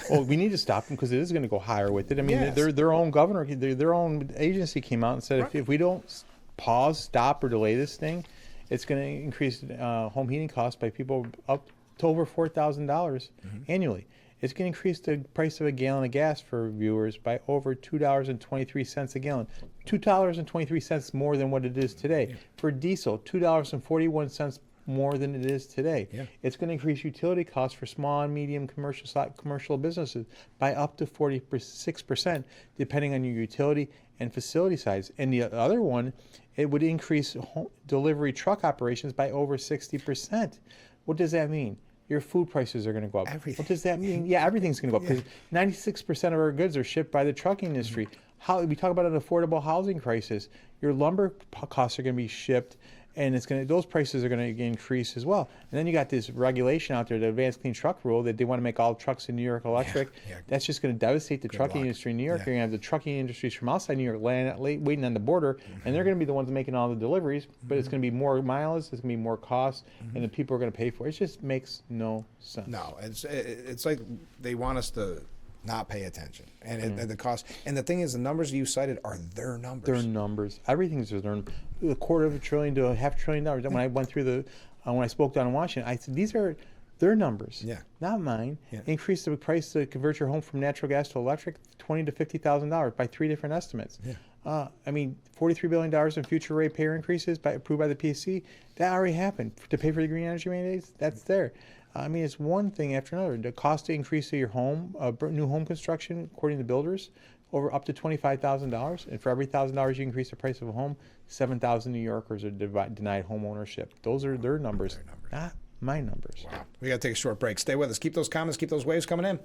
Well, we need to stop them because it is going to go higher with it. I mean, Yes. their own governor, their own agency came out and said if we don't pause, stop, or delay this thing, it's going to increase home heating costs by people up to over $4,000 annually. It's going to increase the price of a gallon of gas for viewers by over $2.23 a gallon. $2.23 more than what it is today. Yeah. For diesel, $2.41 more than it is today. Yeah. It's going to increase utility costs for small and medium commercial businesses by up to 46%, depending on your utility and facility size. And the other one, it would increase home delivery truck operations by over 60%. What does that mean? Your food prices are going to go up. Everything. What does that mean? Yeah, everything's going to go up because 96% of our goods are shipped by the trucking industry. How we talk about an affordable housing crisis. Your lumber costs are going to be shipped, and those prices are going to increase as well. And then you got this regulation out there, the Advanced Clean Truck Rule, that they want to make all trucks in New York electric. Yeah. That's just going to devastate the trucking industry in New York. You're going to have the trucking industries from outside New York waiting on the border, and they're going to be the ones making all the deliveries. But it's going to be more mileage, it's going to be more costs, and the people are going to pay for it. It just makes no sense. No, it's like they want us to not pay attention, and the cost. And the thing is, the numbers you cited are their numbers. Their numbers. Everything's their $250 billion to $500 billion. When I went through when I spoke down in Washington, I said these are their numbers, not mine. Yeah. Increase the price to convert your home from natural gas to electric, $20,000 to $50,000 by 3 different estimates. Yeah. I mean, $43 billion in future ratepayer increases approved by the PSC. That already happened to pay for the green energy mandates. That's there. I mean, it's one thing after another. The cost to increase of your home, new home construction, according to builders, over up to $25,000. And for every $1,000 you increase the price of a home, 7,000 New Yorkers are denied home ownership. Those are their numbers, not my numbers. Wow. We got to take a short break. Stay with us. Keep those comments, keep those waves coming in.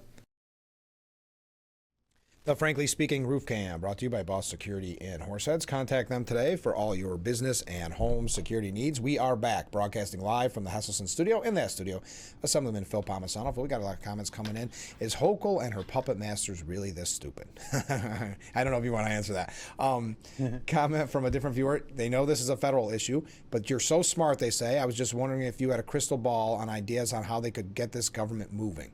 The Frankly Speaking Roof Cam, brought to you by Boss Security in Horseheads. Contact them today for all your business and home security needs. We are back, broadcasting live from the Hesselson studio. In that studio, Assemblyman Phil Palmesano. We got a lot of comments coming in. Is Hochul and her puppet masters really this stupid? I don't know if you want to answer that. Comment from a different viewer. They know this is a federal issue, but you're so smart, they say. I was just wondering if you had a crystal ball on ideas on how they could get this government moving.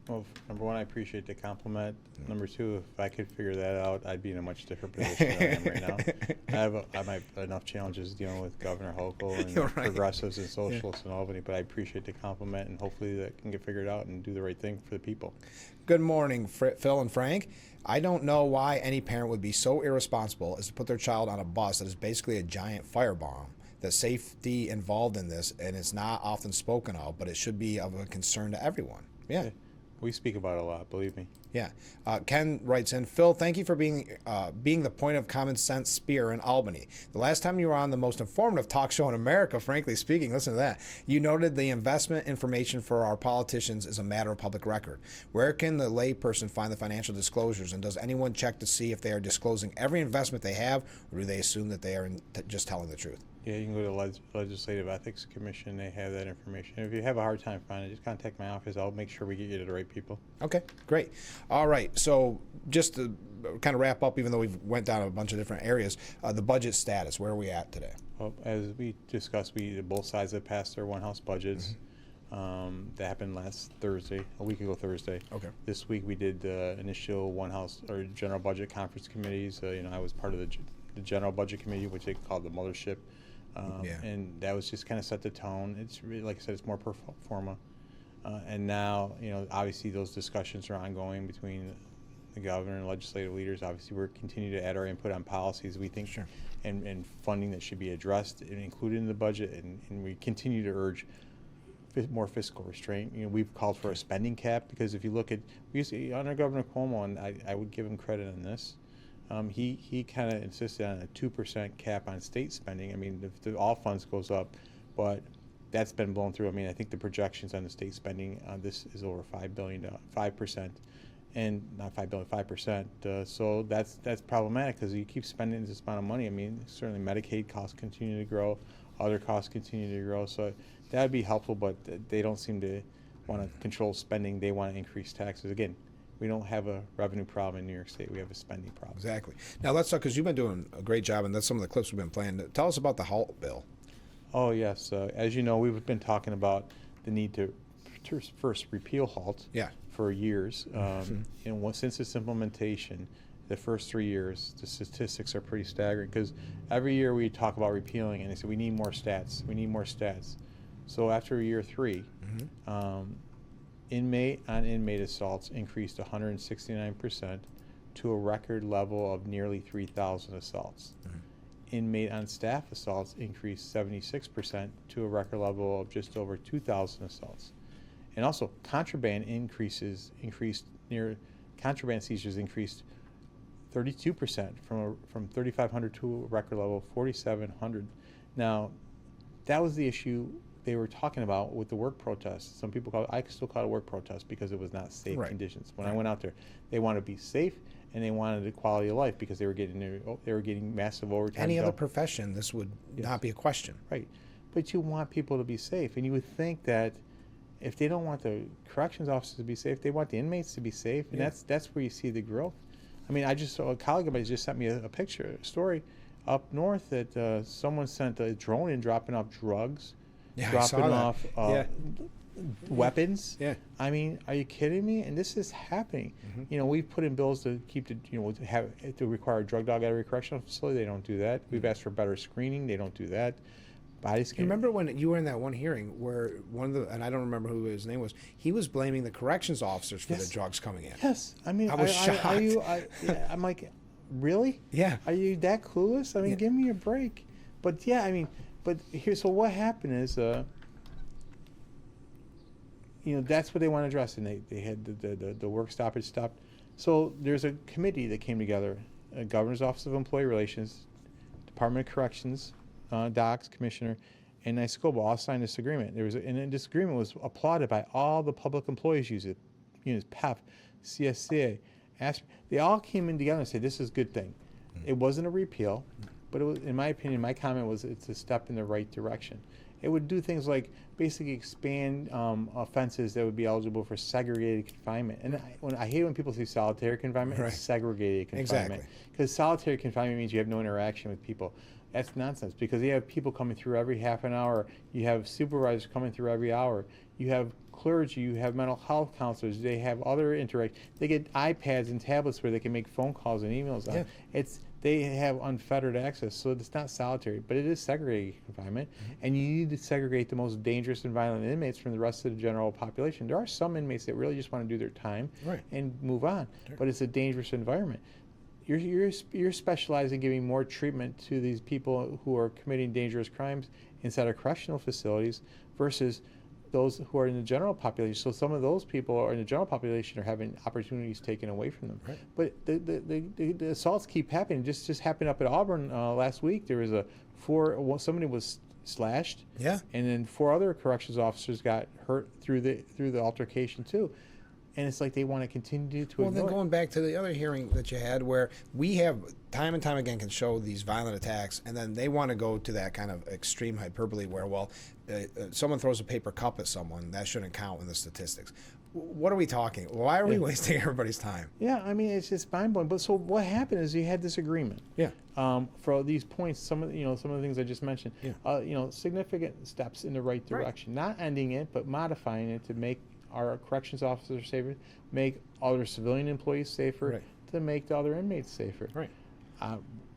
Well, number one, I appreciate the compliment. Number two, if I could figure that out, I'd be in a much different position than I am right now. I have enough challenges dealing with Governor Hochul and progressives and socialists in Albany, but I appreciate the compliment, and hopefully that can get figured out and do the right thing for the people. Good morning, Phil and Frank. I don't know why any parent would be so irresponsible as to put their child on a bus that is basically a giant firebomb. The safety involved in this, and it's not often spoken of, but it should be of a concern to everyone. Yeah. We speak about it a lot, believe me. Yeah. Ken writes in, Phil, thank you for being the point of common sense spear in Albany. The last time you were on the most informative talk show in America, frankly speaking, listen to that, you noted the investment information for our politicians is a matter of public record. Where can the layperson find the financial disclosures, and does anyone check to see if they are disclosing every investment they have, or do they assume that they are just telling the truth? Yeah, you can go to the Legislative Ethics Commission. They have that information. If you have a hard time finding it, just contact my office. I'll make sure we get you to the right people. Okay, great. All right, so just to kind of wrap up, even though we went down a bunch of different areas, the budget status, where are we at today? Well, as we discussed, both sides have passed their one-house budgets. That happened last Thursday, a week ago Thursday. Okay. This week we did the initial one-house or general budget conference committees. I was part of the general budget committee, which they called the mothership. And that was just kind of set the tone. It's really, like I said, it's more pro forma. And now, obviously those discussions are ongoing between the governor and legislative leaders. Obviously, we're continuing to add our input on policies we think and funding that should be addressed and included in the budget. And we continue to urge more fiscal restraint. We've called for a spending cap because if you look at, under Governor Cuomo, and I would give him credit on this, he kind of insisted on a 2% cap on state spending. I mean, if all funds goes up, but that's been blown through. I mean, I think the projections on the state spending on this is over $5 billion, 5%, and not $5 billion, 5%. So that's problematic because you keep spending this amount of money. I mean, certainly Medicaid costs continue to grow, other costs continue to grow. So that would be helpful, but they don't seem to want to control spending. They want to increase taxes. Again, we don't have a revenue problem in New York State. We have a spending problem. Exactly. Now let's talk, because you've been doing a great job, and that's some of the clips we've been playing. Tell us about the HALT bill. Oh, yes. As you know, we've been talking about the need to first repeal HALT for years. And since its implementation, the first 3 years, the statistics are pretty staggering, because every year we talk about repealing, and they say we need more stats. We need more stats. So after year 3, inmate assaults increased 169% to a record level of nearly 3,000 assaults. Inmate on staff assaults increased 76% to a record level of just over 2,000 assaults. And also contraband seizures increased 32% from 3,500 to a record level of 4,700. Now, that was the issue they were talking about with the work protests. Some people I still call it a work protest because it was not safe conditions. When I went out there, they wanted to be safe, and they wanted a quality of life, because they were getting massive overtime. Any other profession, this would not be a question. Right. But you want people to be safe, and you would think that if they don't want the corrections officers to be safe, they want the inmates to be safe, and that's where you see the growth. I mean, I just saw a colleague of mine just sent me a picture, a story up north that someone sent a drone in dropping off drugs, dropping off weapons. Yeah. I mean, are you kidding me? And this is happening. You know, we've put in bills to keep to require a drug dog at every correctional facility. They don't do that. We've asked for better screening. They don't do that. Body scan. You remember when you were in that one hearing where and I don't remember who his name was, he was blaming the corrections officers for the drugs coming in. Yes. I mean, I was shocked. I'm like, really? Yeah. Are you that clueless? I mean, give me a break. But yeah, I mean, but so what happened is, that's what they want to address, and they had the work stoppage stopped. So there's a committee that came together, Governor's Office of Employee Relations, Department of Corrections, Docs, Commissioner, and NYSCOBA all signed this agreement. And this agreement was applauded by all the public employees units, PEP, CSCA, they all came in together and said, this is a good thing. It wasn't a repeal, but it was, in my opinion, my comment was it's a step in the right direction. It would do things like basically expand offenses that would be eligible for segregated confinement. And I hate when people say solitary confinement, it's segregated confinement. Exactly. Because solitary confinement means you have no interaction with people. That's nonsense, because you have people coming through every half an hour. You have supervisors coming through every hour. You have clergy. You have mental health counselors. They have other interact. They get iPads and tablets where they can make phone calls and emails on. They have unfettered access, so it's not solitary, but it is segregated confinement, and you need to segregate the most dangerous and violent inmates from the rest of the general population. There are some inmates that really just want to do their time and move on, but it's a dangerous environment. You're specializing in giving more treatment to these people who are committing dangerous crimes inside of correctional facilities versus those who are in the general population. So some of those people are in the general population are having opportunities taken away from them. But the assaults keep happening. Just happened up at Auburn last week. There was somebody was slashed. And then 4 other corrections officers got hurt through the altercation too. And it's like they want to continue to ignore. Then going back to the other hearing that you had, where we have time and time again can show these violent attacks, and then they want to go to that kind of extreme hyperbole where, someone throws a paper cup at someone, that shouldn't count in the statistics. What are we talking? Why are we wasting everybody's time? Yeah, I mean, it's just mind-blowing. But so what happened is you had this agreement. For these points, some of the things I just mentioned. Significant steps in the right direction. Not ending it, but modifying it to make our corrections officers safer, make other civilian employees safer, to make the other inmates safer.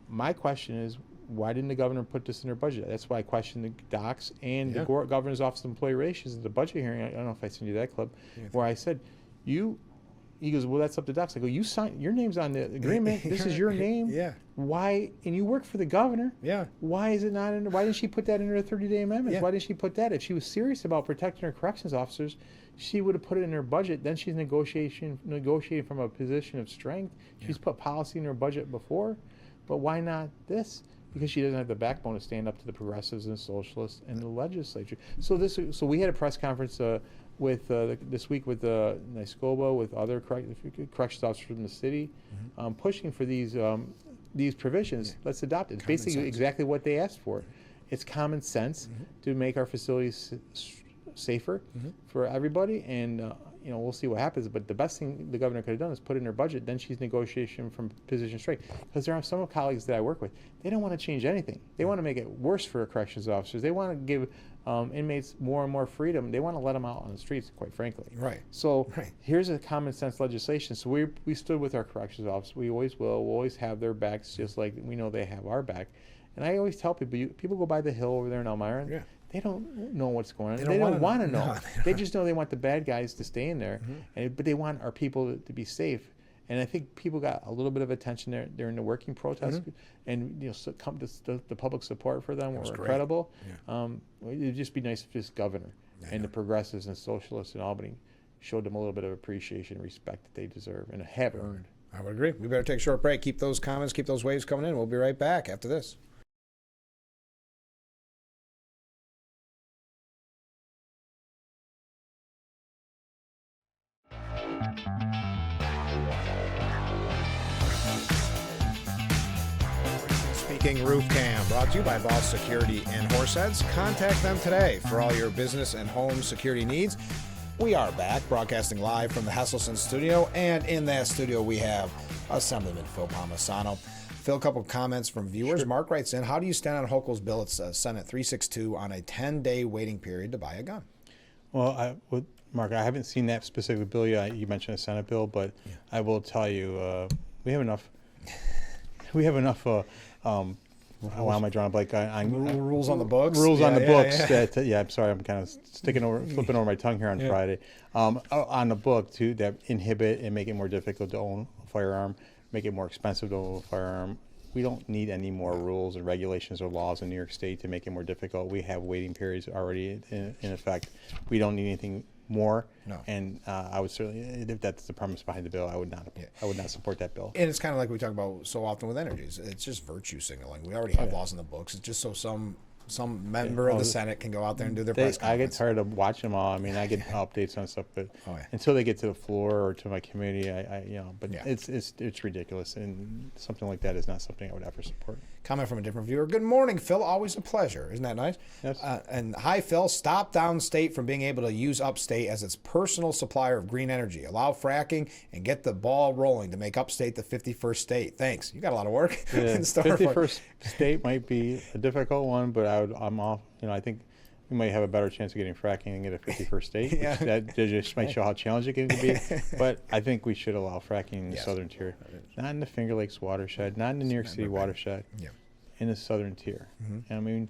My question is, why didn't the governor put this in her budget? That's why I questioned the docs and the Governor's Office of Employee Relations at the budget hearing. I don't know if I sent you that clip, where I said, he goes, well, that's up to docs. I go, you signed, your name's on the agreement. This is your name. Why? And you work for the governor. Why is it not in? Why didn't she put that in her 30-day amendments? Why didn't she put that? If she was serious about protecting her corrections officers, she would have put it in her budget. Then she's negotiating from a position of strength. She's put policy in her budget before, but why not this? Because she doesn't have the backbone to stand up to the progressives and socialists in the legislature. So we had a press conference with this week with NYSCOBA, with other corrections officers from the city, pushing for these provisions. Let's adopt it. It's basically exactly what they asked for. it's common sense to make our facilities safer for everybody, and you know, we'll see what happens. But the best thing the governor could have done is put in her budget. Then she's negotiation from position straight. Because there are some colleagues that I work with, they don't want to change anything. They want to make it worse for corrections officers. They want to give inmates more and more freedom. They want to let them out on the streets, quite frankly. Right. So here's a common sense legislation. So we stood with our corrections officers. We always will. We'll always have their backs, just like we know they have our back. And I always tell people, people go by the hill over there in Elmira. They don't know what's going on. They don't want to know. No, they just know they want the bad guys to stay in there, but they want our people to be safe. And I think people got a little bit of attention there during the working protest, and you know, so the public support for them were incredible. It'd just be nice if this governor and the progressives and socialists in Albany showed them a little bit of appreciation and respect that they deserve and have earned. I would agree. We better take a short break. Keep those comments, keep those waves coming in. We'll be right back after this. Speaking Roof Cam, brought to you by Boss Security in Horseheads. Contact them today for all your business and home security needs. We are back, broadcasting live from the Hesselson studio, and in that studio we have Assemblyman Phil Palmesano. Phil, a couple of comments from viewers. Sure. Mark writes in, how do you stand on Hochul's bill at Senate 362 on a 10-day waiting period to buy a gun? Well, Mark, I haven't seen that specific bill yet. You mentioned a Senate bill, but I will tell you, we have enough. We have enough. Why am I drawing a blank on rules on the books? Rules on the books. That, I'm sorry, I'm kind of flipping over my tongue here on Friday. On the book too, that inhibit and make it more difficult to own a firearm, make it more expensive to own a firearm. We don't need any more rules and regulations or laws in New York State to make it more difficult. We have waiting periods already in effect. We don't need anything more. No. And I would certainly, if that's the premise behind the bill, I would not support that bill. And it's kind of like we talk about so often with energies. It's just virtue signaling. We already have laws in the books. It's just so some member of the Senate can go out there and do their press conference. I get tired of watching them all. I mean, I get updates on stuff, but until they get to the floor or to my committee, it's ridiculous, and something like that is not something I would ever support. Comment from a different viewer. Good morning, Phil. Always a pleasure. Isn't that nice? Yes. And hi, Phil. Stop downstate from being able to use upstate as its personal supplier of green energy. Allow fracking and get the ball rolling to make upstate the 51st state. Thanks. You got a lot of work in store. 51st state might be a difficult one, but I'm off. I think we might have a better chance of getting fracking and get a 51st state. That just might show how challenging it can be. But I think we should allow fracking in the southern tier, not in the Finger Lakes watershed, not in the New York City watershed, in the southern tier. I mean,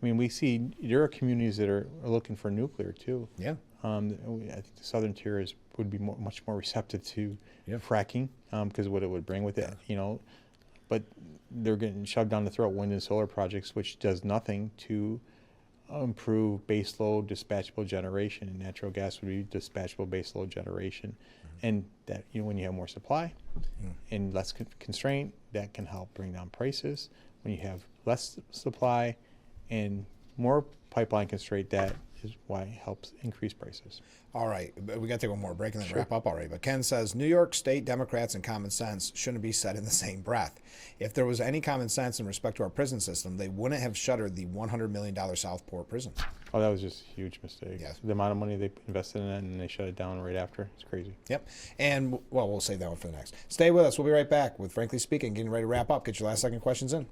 we see there are communities that are looking for nuclear too. I think the southern tier would be much more receptive to fracking because of what it would bring with it. But they're getting shoved down the throat wind and solar projects, which does nothing to improve baseload dispatchable generation. And natural gas would be dispatchable baseload generation. And that, when you have more supply and less constraint, that can help bring down prices. When you have less supply and more pipeline constraint, that is why it helps increase prices. All right, we got to take one more break and then wrap up already. But Ken says, New York State Democrats and common sense shouldn't be said in the same breath. If there was any common sense in respect to our prison system, they wouldn't have shuttered the $100 million Southport prison. Oh, that was just a huge mistake. Yes. The amount of money they invested in it and they shut it down right after. It's crazy. Yep. And, we'll save that one for the next. Stay with us. We'll be right back with Frankly Speaking, getting ready to wrap up. Get your last second questions in.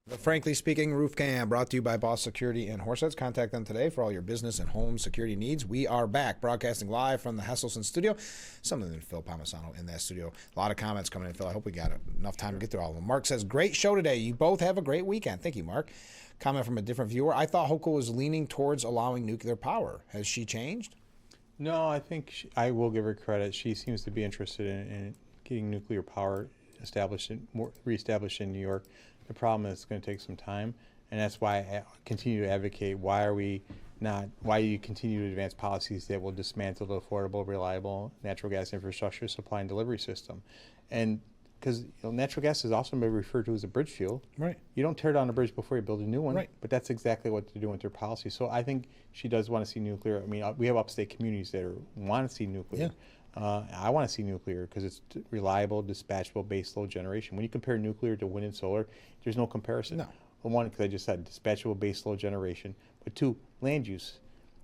The Frankly Speaking Roof Cam, brought to you by Boss Security in Horseheads. Contact them today for all your business and home security needs. We are back, broadcasting live from the Hesselson studio. Something than Phil Palmesano in that studio. A lot of comments coming in, Phil. I hope we got enough time to get through all of them. Mark says, great show today. You both have a great weekend. Thank you, Mark. Comment from a different viewer. I thought Hochul was leaning towards allowing nuclear power. Has she changed? No, I think I will give her credit. She seems to be interested in getting nuclear power reestablished in New York. The problem is it's going to take some time, and that's why I continue to advocate why you continue to advance policies that will dismantle the affordable, reliable natural gas infrastructure supply and delivery system. And because natural gas is also maybe referred to as a bridge fuel. Right. You don't tear down a bridge before you build a new one. Right. But that's exactly what they're doing with their policy. So I think she does want to see nuclear. I mean, we have upstate communities that want to see nuclear. I want to see nuclear because it's reliable, dispatchable, baseload generation. When you compare nuclear to wind and solar, there's no comparison. No. Well, one, because I just said dispatchable, baseload generation. But two, land use.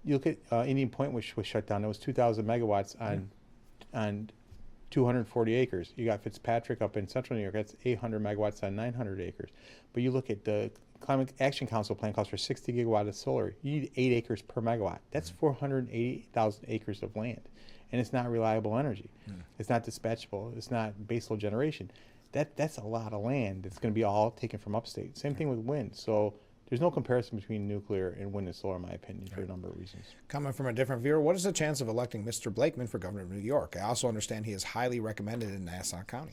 You look at Indian Point, which was shut down. It was 2,000 megawatts on 240 acres. You got Fitzpatrick up in central New York. That's 800 megawatts on 900 acres. But you look at the Climate Action Council plan calls for 60 gigawatt of solar. You need 8 acres per megawatt. That's 480,000 acres of land. And it's not reliable energy. It's not dispatchable. It's not baseload generation. That's a lot of land that's going to be all taken from upstate. Same thing with wind. So there's no comparison between nuclear and wind and solar, in my opinion, for a number of reasons. Coming from a different viewer, what is the chance of electing Mr. Blakeman for governor of New York? I also understand he is highly recommended in Nassau County.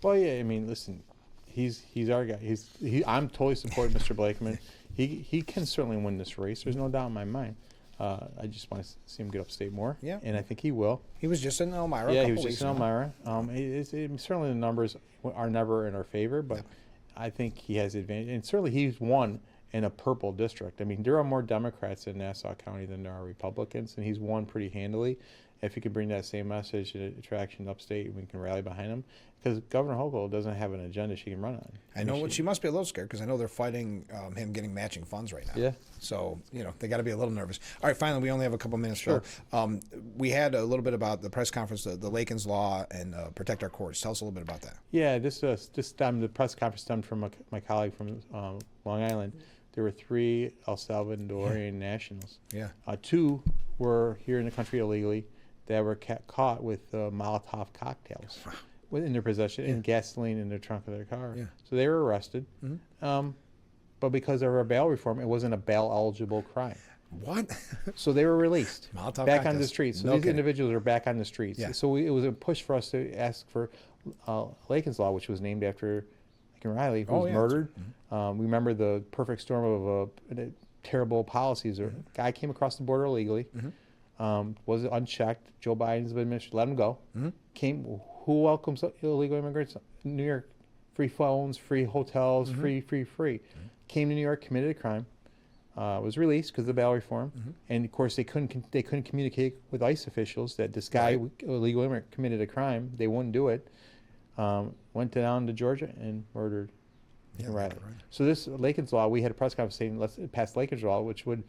Well, yeah, I mean, listen, he's our guy. I'm totally supporting Mr. Blakeman. He can certainly win this race. There's no doubt in my mind. I just want to see him get upstate more. Yeah. And I think he will. He was just in Elmira. Yeah, a he couple was just weeks in ago. Elmira. Certainly the numbers are never in our favor, but I think he has advantage. And certainly he's won in a purple district. I mean, there are more Democrats in Nassau County than there are Republicans, and he's won pretty handily. If he can bring that same message and attraction upstate, we can rally behind him. Because Governor Hochul doesn't have an agenda she can run on. I know she must be a little scared because I know they're fighting him getting matching funds right now. Yeah. So, they got to be a little nervous. All right, finally, we only have a couple minutes. Sure. Phil. We had a little bit about the press conference, the Lakens Law and Protect Our Courts. Tell us a little bit about that. Yeah, this time the press conference stemmed from my colleague from Long Island. There were 3 El Salvadorian nationals. Yeah. 2 were here in the country illegally that were caught with Molotov cocktails in their possession and gasoline in the trunk of their car. Yeah. So they were arrested. But because of our bail reform, it wasn't a bail-eligible crime. What? So they were released Molotov back on cocktails. the streets. So No these kidding. individuals are back on the streets. Yeah. So it was a push for us to ask for Lakens Law, which was named after Lincoln Riley, who was murdered. We remember the perfect storm of terrible policies. A guy came across the border illegally, was unchecked. Joe Biden's administration let him go. Who welcomes illegal immigrants? New York, free phones, free hotels, free. Came to New York, committed a crime, was released because of the bail reform, and of course they couldn't communicate with ICE officials that this guy, illegal immigrant, committed a crime. They wouldn't do it. Went down to Georgia and murdered Riley. Right. So this Lakens Law, we had a press conference saying let's pass Lakens Law, which would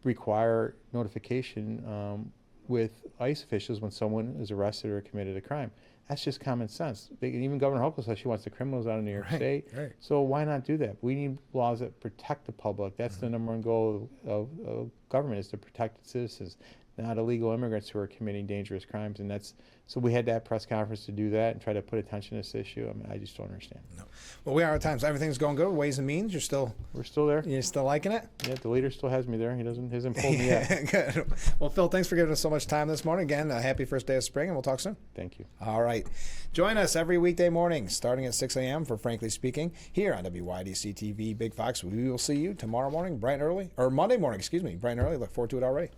require notification with ICE officials when someone is arrested or committed a crime. That's just common sense. Even Governor Hochul says she wants the criminals out of New York State. Right. So why not do that? We need laws that protect the public. That's the number one goal of government, is to protect its citizens, not illegal immigrants who are committing dangerous crimes. And so we had that press conference to do that and try to put attention to this issue. I mean, I just don't understand. No. Well, we are at times. Everything's going good. Ways and Means. We're still there. You're still liking it? Yeah, the leader still has me there. He hasn't pulled me yet. Good. Well, Phil, thanks for giving us so much time this morning. Again, happy first day of spring, and we'll talk soon. Thank you. All right. Join us every weekday morning, starting at 6 a.m. for Frankly Speaking, here on WYDC TV Big Fox. We will see you tomorrow morning, bright and early, or Monday morning, bright and early. Look forward to it already.